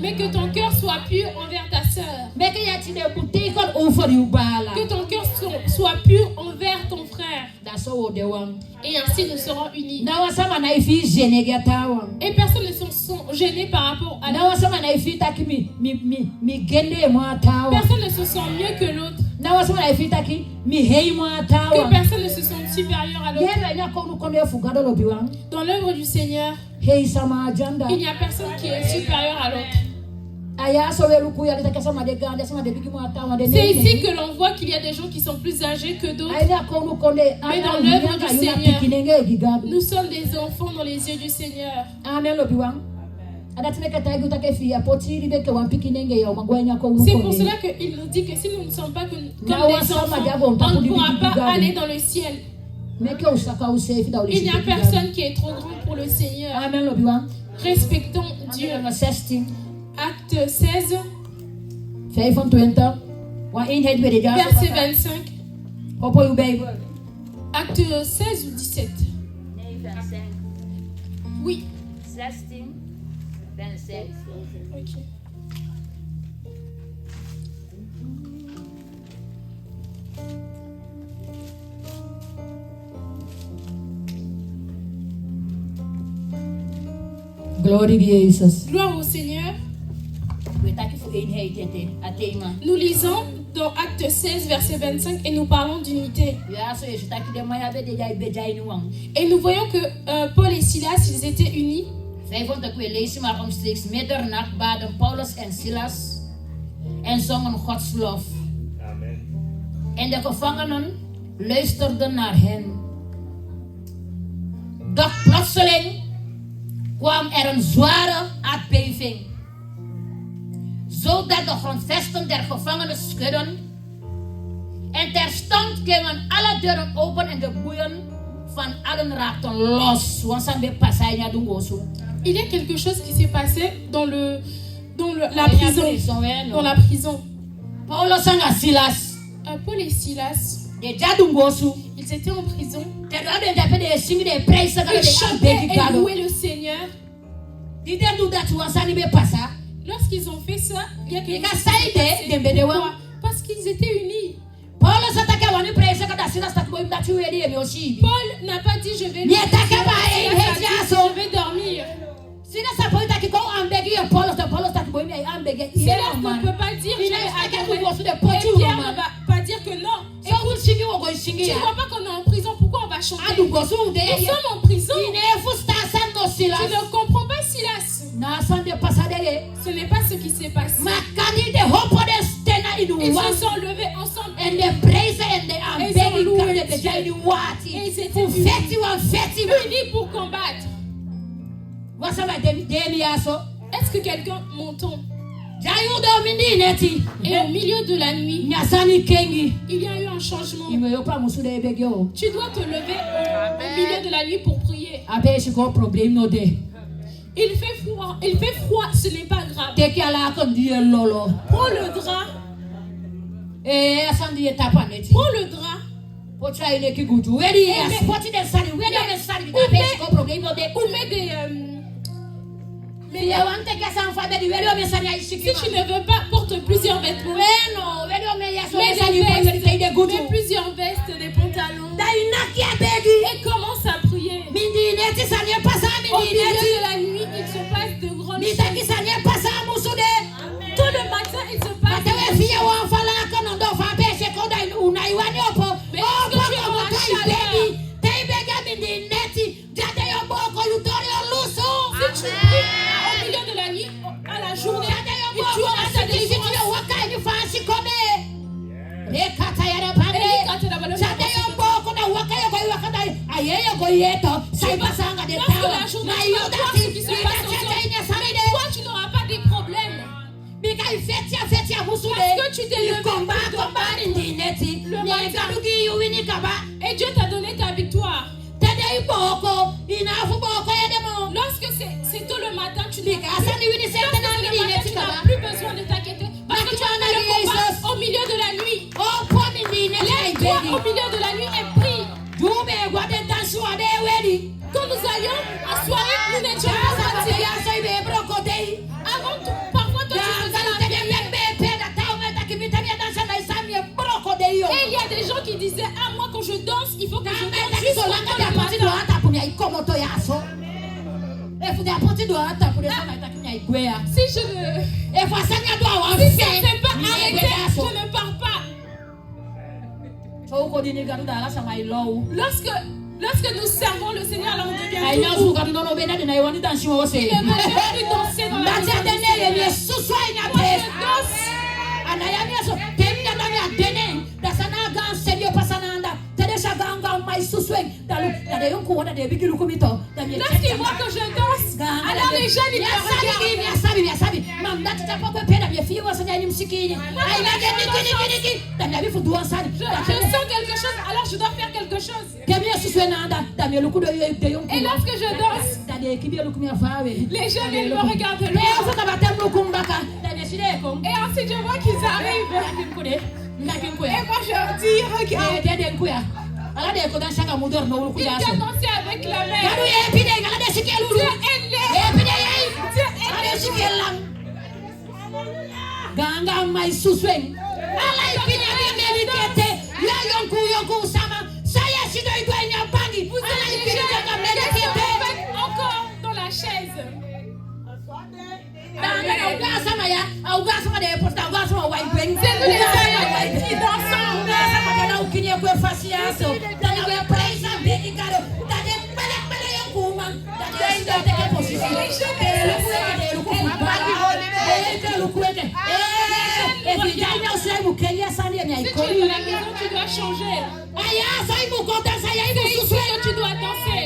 mais que ton cœur soit pur envers ta sœur. Que ton cœur soit pur envers ton frère. Et ainsi nous serons unis. Et personne ne se sent gêné par rapport à l'autre. Personne ne se sent mieux que l'autre. Que personne ne se sente supérieur à l'autre. Dans l'œuvre du Seigneur, il n'y a personne qui est supérieur à l'autre. C'est ici que l'on voit qu'il y a des gens qui sont plus âgés que d'autres. Mais dans l'œuvre du Seigneur, nous sommes des enfants dans les yeux du Seigneur. Amen. C'est pour cela qu'il nous dit que si nous ne sommes pas comme des enfants, on ne pourra pas aller dans le ciel. Il n'y a personne qui est trop grand pour le Seigneur. Respectons Dieu. Acte 16, verset 25. Acte 16 ou 17? Oui. 16, 27. Ok. Gloire au Seigneur. Nous lisons dans Acte 16, verset 25 et nous parlons d'unité. Et nous voyons que Paul et Silas, ils étaient unis. Paulus en Silas en zongen Gods lof. En de gevangenen luisterden naar hen. Doch plotseling kwam een zware aardbeving, zodat de grondvesten der gevangenen schudden. En terstond gingen alle deuren open en de boeien van allen raakten los. Il y a quelque chose qui s'est passé dans la prison. Dans la prison. Paulo sanga Silas. Paul et Silas, De jadungosu. ils étaient en prison. Te doit de taper des signes de praise que Ils de chantaient et ambegado. louaient le Seigneur. Did they do that once and be passa? Lorsqu'ils ont fait ça, il y a quelque Ika chose qui s'est saide de passé. bedewa. Pourquoi? Parce qu'ils étaient unis. Paulo sataka wani praise que da Silas tak boy that you ready me oshi. Paul n'a pas dit je vais Mais louer t'as Dieu. qu'à pas Il a aller, pas dit, Jésus. je vais dormir. Silas apoy tak ko ambegi e Paulo tak boy me ambegi. Silas ne peut pas dire je Il vais a qu'à adorer. vous de Et potu Pierre mama. ne va pas dire que non. So vous singi wo go singi Tu ya. ne vois pas qu'on est en prison, pourquoi on va chanter? Adugosu de Nous ya. sommes en prison. Ine fusta sando Silas. Tu ne comprends pas Silas. Na sande pasade ye. Ce n'est pas ce qui s'est passé. Makani de hope of the stena in Ils one. se sont levés ensemble. And the praise and the Ils ont ambegi loué kind of Dieu. the Et wati. ils étaient Feti one. unis pour combattre. What's up demi aso? Est-ce que quelqu'un m'entend? Jayu do mindi neti. Et au milieu de la nuit, Nyasani kengi. il y a eu un changement. Imeyo pa musu de ebegyo. Tu dois te lever au milieu de la nuit pour prier. Abe shiko problem no de. Il fait froid, ce n'est pas grave. Teki ala kon die lolo. Prends le drap, Asandi etapa neti. prends le drap. Pocha ile kigutu. Wedi Mais- spoti de sali. Wedi Mais- me sali. Ou Abe mets- shiko problem no de. Ou mets des... Mais ya wante kasa mfade di wedi me sali aishiki. si tu ne veux pas, porte plusieurs vêtements. Bueno, wedi me yaso Mets me des sali po wedi vestes, de gutu. mets plusieurs vestes, des pantalons. Da inaki abegi. Et commence à prier. Mindi neti sanye pasa Au mindi milieu neti. de la nuit, il se passe de grandes Mitaki choses. sanye pasa musude. Tout le matin, il se passe Matewe des fiya wa fala kono ndo fa peshe koda unaiwani opo. Mais Oh, est-ce que tu es boko en mo tai chaleur? baby. Tai bega mindi neti. Jade yo boko yutori yo lusu. Si tu pries au milieu de la nuit, à la journée, Jade yo et tu boko auras ta asidi siti yo délivrance. waka ni fansi kome. Rekata yare Et pande. quand tu as la Jade yo boko na waka yo koi waka dai. Aye yo koi yeto. Sai basanga de Lorsque tawa. la journée, Na tu yo vas voir dati. ce qui se Ida passe chete autour. ine Mais samide. toi, tu n'auras pas des problèmes. Bika fetia musude. Parce que tu t'es levé Komba pour te komba battre. ndi neti. Le Nye matin. kadugi yuwini kaba. Et Dieu t'a donné ta victoire. Tede boko. Inafu boko yedemo. Lorsque c'est tôt le matin, tu n'as Bika asani wini sete na le mini matin, neti tu n'as kaba. plus besoin de t'inquiéter. Parce que tu as fait le combat au milieu de la nuit. Oh, pomi ndi neti Lève-toi baby. au milieu de la nuit et prie. Jube gwade dansu ade wedi. Quand nous allions en soirée, nous n'étions pas Jasa fatigués. ya sai be broko dei. Avant tout, parfois toi tu faisais la prière. Et il y a des gens qui disaient, ah moi quand je danse, il faut que je danse jusqu'au temps le matin. Si je ne... Si ça ne fait pas arrêter, je ne pars pas. Lorsque nous servons le Seigneur, alors on devient tout fou. Il ne veut même plus danser dans la maison. Moi je danse. Lorsqu'ils voient que je danse, alors les jeunes ils me regardent. Je sens quelque chose, alors je dois faire quelque chose. Et lorsque je danse, les jeunes ils me regardent loin. Et ensuite je vois qu'ils arrivent. Et moi je leur dis, regarde, il vient danser avec la mère. Dieu est laid. Dieu est laid. Ganga mai susweng. Ala ipina meditete. Ya yonku sama. Saya sido igwenya bangi. Vous êtes les jeunes qui sont encore dans la chaise. Danga uga sama ya. Uga sama de porta uga sama wa igweng. C'est nous les jeunes qui dansons. Uga sama de ukinye kwe fasiaso. Danga we praise and big garo. Danga bele yonku man. Danga teke position. Quand tu es à la maison, tu dois changer. C'est ici que tu dois danser.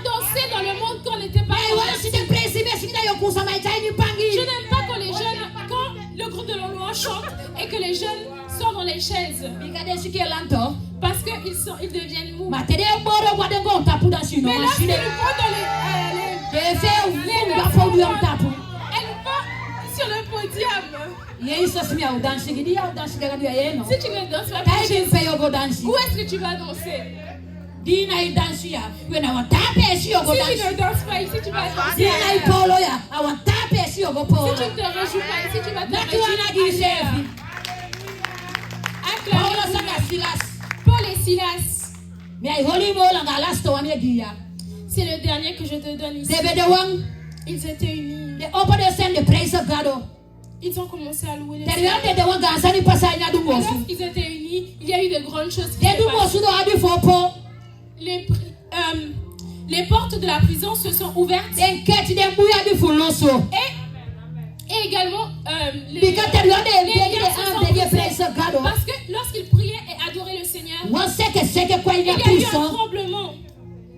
Danser dans le monde qu'on n'était pas. Je n'aime pas quand les jeunes, quand le groupe de l'Oloa chante et que les jeunes sont dans les chaises. Parce qu'ils deviennent mous. Mais lorsqu'ils le font dans elle va sur le podium. Jesus mi au dansi gidi au dansi gaga dia yeno. Si tu ne danses pas, Dai din fe yogo dansi. où est-ce que tu vas danser? Dina i dansi ya. We na watape si yogo Si tu dansi. ne danses pas ici, tu vas danser. Dina i ailleurs. polo ya. Awatape si yogo polo. Si tu ne te réjouis pas ici, tu vas te Naki réjouir wana gi ailleurs. sefi. Paulo Acclamez saka Silas. Paul et Silas. Mi ai holi mo la ngalasto wa mi giya. C'est le dernier que je te donne ici. Debe de wang. Ils étaient unis. The open the send the praise of God. Ils ont commencé à louer le Teriande Seigneur. de wanga asani pasanya Et dungosu. lorsqu'ils étaient unis, il y a eu de grandes choses qui De se passent. dungosu do abi fopo. Les portes de la prison se sont ouvertes. Den keti den buya bi fuloso. Et également, les Bika teriande liens de se am sont de brisés. praise of God. Parce que lorsqu'ils priaient et adoraient le Seigneur, Wan seke kwa il ina y a eu un prison. tremblement.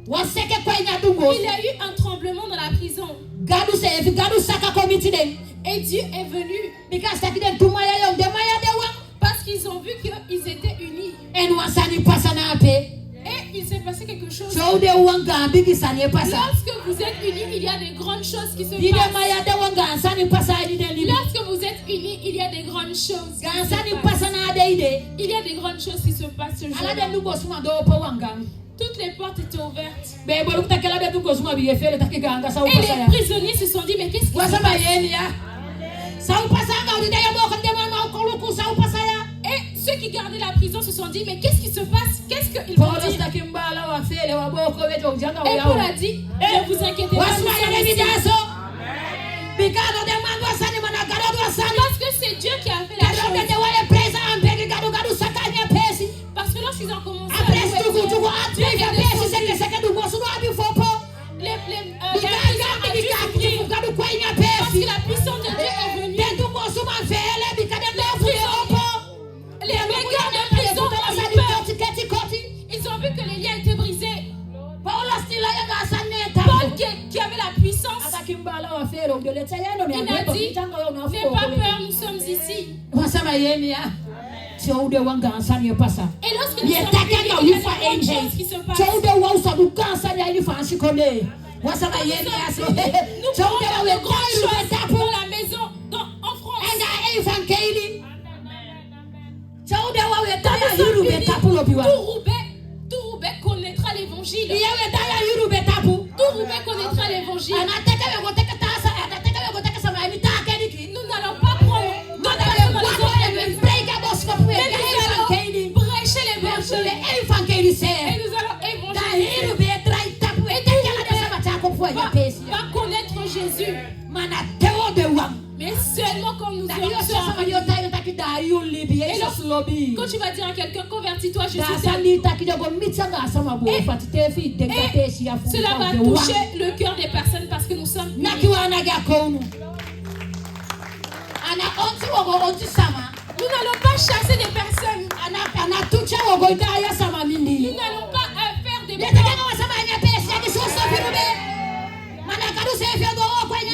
Wan seke kwa ina Il dungosu. y a eu un tremblement dans la prison. Gadu se efi gadu saka komiti den. Et Dieu est venu Bika saki den tumaya yo de maya de wang. parce qu'ils ont vu qu'ils étaient unis. En wan sani pasana ape. Et il s'est passé quelque chose. So de wanga bigi sani pasa. Lorsque vous êtes unis, il y a de grandes choses qui se Di de passent. maya de wanga sani pasa di den libi. Lorsque vous êtes unis, il y a de grandes choses. Qui se Gansani passent. pasana de ide. Il y a de grandes choses qui se passent ce Ala jour-là. den dungosu ma do po wanga. Toutes les portes étaient ouvertes. Be bolu takela de dungosu ma bi efele takiganga sa Et upasa ya. les prisonniers se sont dit, mais qu'est-ce qui se Wasama passe? yeni ya. Sa upasa nga udi de ya mo kan de ma ko luku sa upasa ya. Et ceux qui gardaient la prison se sont dit, mais qu'est-ce qui se passe? Qu'est-ce qu'ils vont Paulo dire? stakimbala wa fele wa boko weto ujanga Et wa Paul ya. a dit, ne vous inquiétez pas, nous Wasma sommes ya de ici. bidaso. Bikado de mango sani mana gado do sani. Parce que c'est Dieu qui a fait la Gado de chose. de wale presa ambegi gado gado sakanya pesi. Parce que lorsqu'ils ont commencé à Après louer tuku Dieu, tuku Dieu atwe ya est pesi descendu. seke dungosu no abi fopo. La Bikanga prison a dû bigi s'ouvrir tuku gado kwa ina parce pesi. que la puissance de Dieu est venue. De dungosu ma fele bikade no fuye opo. Les gardes de prison ont eu peur. Ils ont vu que les liens étaient brisés. Paul qui avait la puissance, il a dit, n'aie pas peur, nous sommes ici. Et lorsque nous sommes unis, il y a de grandes choses qui se passent. Nous pouvons faire de grandes choses pour la maison en France. Tout Roubaix connaîtra l'évangile. Tout Roubaix connaîtra l'évangile. Nous n'allons pas prendre notre place dans les autres églises. Prêcher l'évangile. Et nous allons évangéliser. Va connaître Jésus. Mais seulement quand nous serons quand tu vas dire à quelqu'un, convertis-toi, je suis salvé. Cela va toucher le cœur des personnes parce que nous sommes unis. Nous n'allons pas chasser des personnes. Nous n'allons pas faire des plans.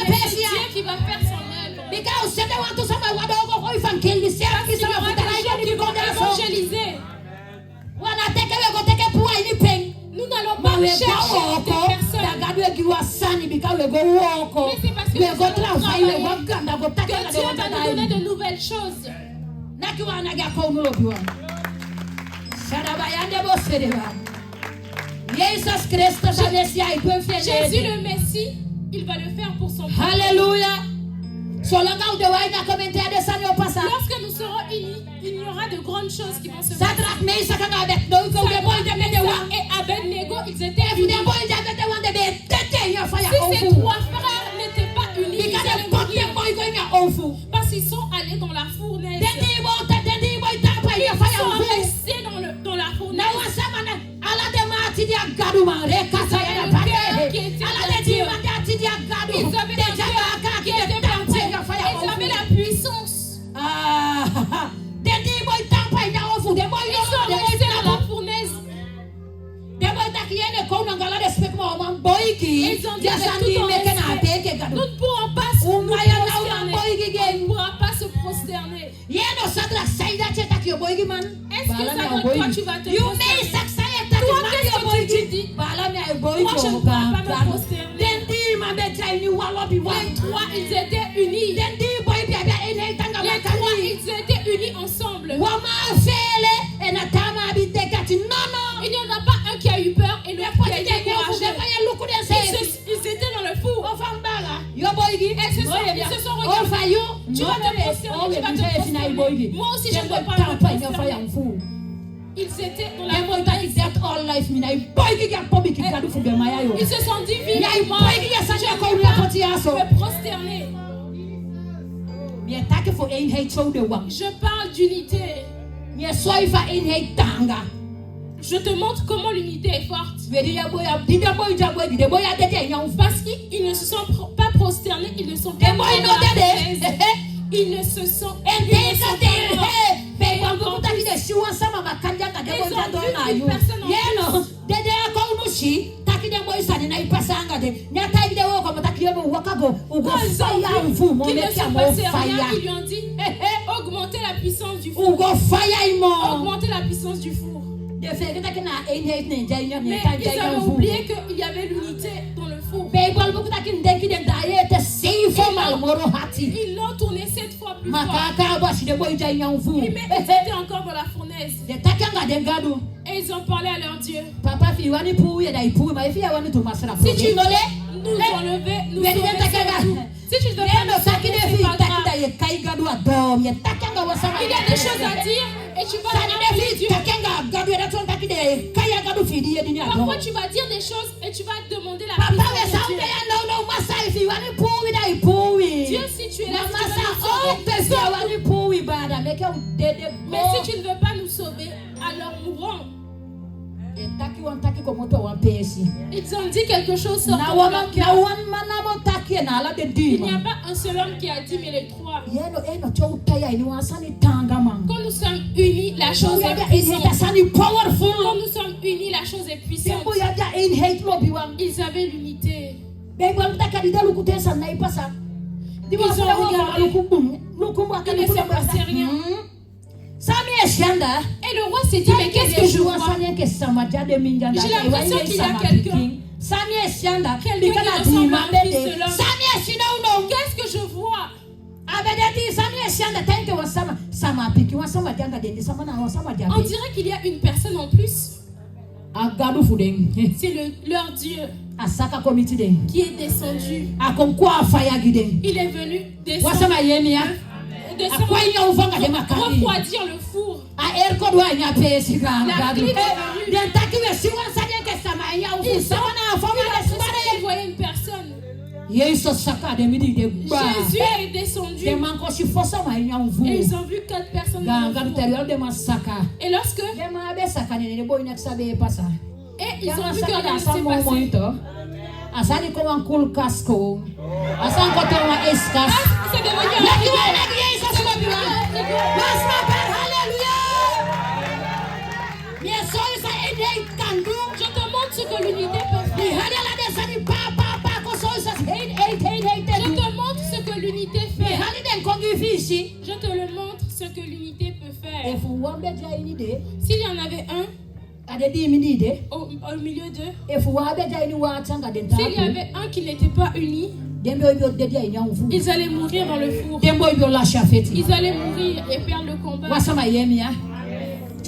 Mais c'est Dieu qui va faire son œuvre. Parce qu'il y aura des gens qui vont évangéliser. Nous n'allons pas chercher des personnes. Mais c'est parce que nous allons travailler que Dieu va nous donner de nouvelles choses. Jésus le Messie, il va le faire pour son peuple. Alléluia. Lorsque nous serons unis, il y aura de grandes choses qui vont se passer. Et Abednego, ils étaient unis. Si ces trois frères n'étaient pas unis, ils allaient mourir. Parce qu'ils sont allés dans la fournaise. Ils sont restés dans la fournaise. Ils avaient un cœur qui était parti. Ils avaient la puissance. Ils sont restés dans la fournaise. Ils ont dit avec tout en respect, nous ne pourrons pas se prosterner. On ne pourra pas se prosterner. Est-ce que Sadrach, toi tu vas te prosterner? Toi, qu'est-ce que tu dis? Moi, je ne pourrai pas me prosterner. Les trois, ils étaient unis. tu vas te prosterner. Moi aussi, je ne dois pas me prosterner. Ils étaient dans la fournaise. Ils se sont dit vivement, je vais me prosterner. Je parle d'unité. Je te montre comment l'unité est forte. Parce qu'ils ne se sont pas prosternés, ils ne sont pas ils ne se sont ils lui ont dit augmentez la puissance du four. Augmentez la puissance du four. Mais ils avaient oublié qu'il y avait l'unité dans le four. Ils l'ont tourné 7 fois plus fort. Ils étaient encore dans la fournaise. Et ils ont parlé à leur Dieu. Si tu veux nous enlever, nous sauver, si tu ne veux pas nous sauver, c'est pas grave. Il y a des choses à dire et tu vas demander Dieu. Parfois tu vas dire des choses et tu vas demander la puissance de Dieu. Dieu, si tu es là, tu vas nous sauver. Mais si tu ne veux pas nous sauver, alors mourons. Ils ont dit quelque chose sur leur cœur. Il n'y a pas un seul homme qui a dit, mais les trois. Quand nous sommes unis, la chose est puissante. Quand nous sommes unis, la chose est puissante. Ils avaient l'unité. Ils ont regardé. Il ne s'est passé rien. Et le roi s'est dit, mais qu'est-ce que je vois? J'ai l'impression qu'il y a quelqu'un. Quelqu'un qui ressemble à un fils de l'homme. Qu'est-ce que je vois? On dirait qu'il y a une personne en plus. C'est leur Dieu qui est descendu. Il est venu descendre. Refroidir le four. La clé il voyait une personne. Jésus est descendu. Et ils ont vu 4 personnes dans le four. Et lorsque ils ont vu que rien s'est passé. Asani comme un cool casco. Asani comme un escas. C'est devenu je te montre ce que l'unité peut faire. Je te montre ce que l'unité fait. Je te le montre ce que l'unité peut faire. S'il y en avait un au milieu d'eux, s'il y avait un qui n'était pas uni, ils allaient mourir dans le four. Ils allaient mourir et perdre le combat.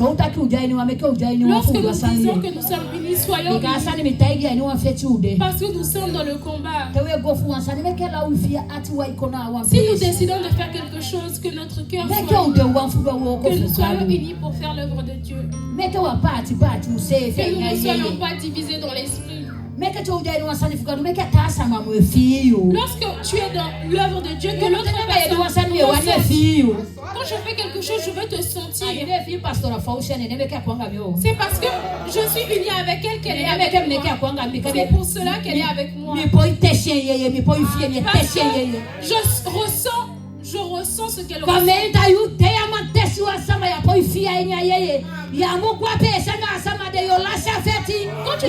Lorsque nous disons que nous sommes unis, soyons unis. Parce que nous sommes dans le combat. Si nous décidons de faire quelque chose, que notre cœur soit, que nous soyons unis pour faire l'œuvre de Dieu. Que nous ne soyons pas divisés dans l'esprit. Lorsque tu es dans l'œuvre de Dieu, que l'autre personne quand je fais quelque chose, je veux te sentir. C'est parce que je suis unie avec elle qu'elle est avec moi. C'est pour cela qu'elle est avec moi. Parce que je ressens ce qu'elle ressent. Quand tu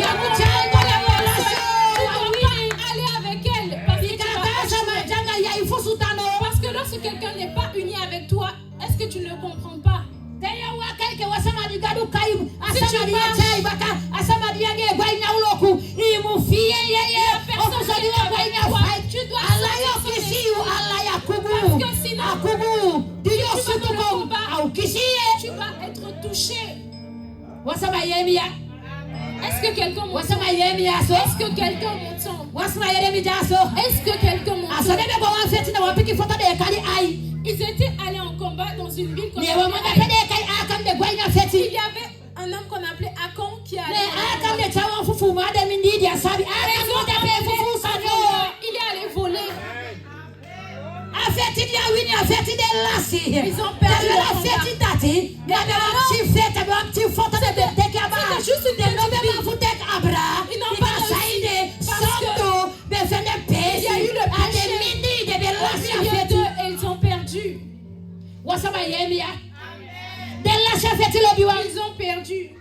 aller avec elle parce que lorsque quelqu'un n'est pas uni avec toi, est-ce que tu ne le comprends pas? Tu vas être touché. Est-ce que quelqu'un m'entend? Est-ce que quelqu'un m'entend? Est-ce que quelqu'un m'entend? Ils étaient allés en combat dans une ville qu'on Il y appelait Haï. avait Il y avait un homme qu'on appelait Akon qui allait il est allé voler. Ils ont perdu C'était juste une Ils n'ont pas réussi il y a eu le péché au milieu d'eux et ils ont perdu. Ils ont perdu.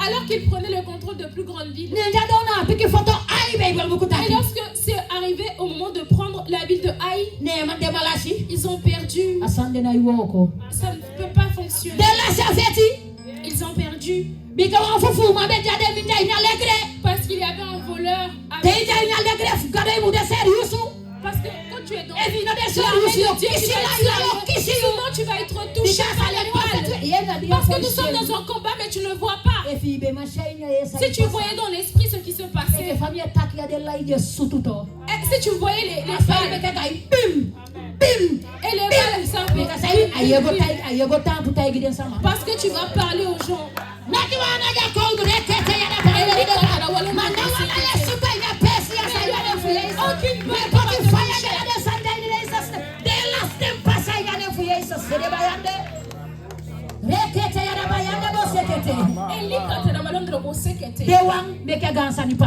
Alors qu'ils prenaient le contrôle de plus grandes villes. Et lorsque c'est arrivé au moment de prendre la ville de Haï, ils ont perdu. Ça ne peut pas fonctionner. Ils ont perdu. Parce qu'il y avait un voleur avec. Parce que quand tu es dans sinon tu vas être touché par les balles. Parce que nous sommes dans un combat mais tu ne vois pas. Si tu voyais dans l'esprit ce qui se passait, si tu voyais les balles, et les balles s'enfuient. Parce que tu vas parler aux gens. Aucune balle ne va te toucher.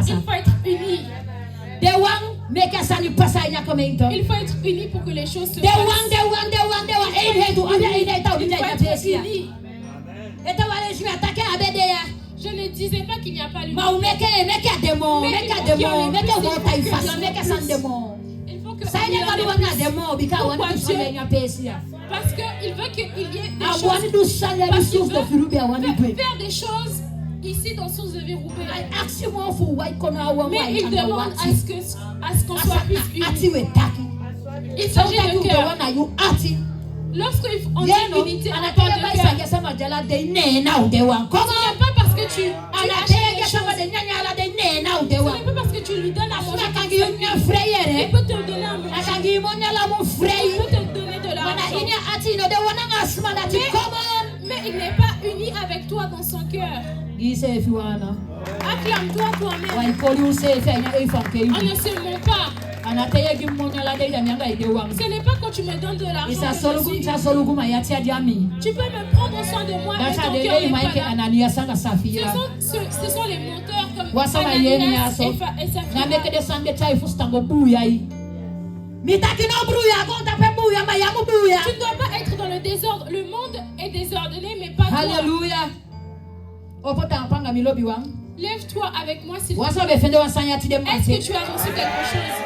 Il faut être unis. Il faut être unis pour que les choses se passent. Je ne disais pas qu'il n'y a pas l'unité. Il faut que parce qu'il veut qu'il y ait des choses. Parce qu'il veut faire des choses ici dans Source de Verrouillé. Mais il demande à ce qu'on soit plus unis. Il s'agit de cœur. Lorsqu'on dit unité, on parle de cœur. Ce n'est pas parce que tu achètes des choses. Ce n'est pas parce que tu lui donnes à manger. Il peut te donner à manger. Il peut te donner de l'argent. Mais il n'est pas uni avec toi dans son cœur. Acclame-toi toi-même. On ne se ment pas. Ce n'est pas quand tu me donnes de l'argent. Tu peux me prendre soin de moi et ton cœur n'est pas là. Ce sont les menteurs comme Ananias et Saphira. Tu ne dois pas être dans le désordre. Le monde est désordonné, mais pas toi. Alléluia. Lève-toi avec moi s'il te plaît. Est-ce que tu as reçu quelque chose?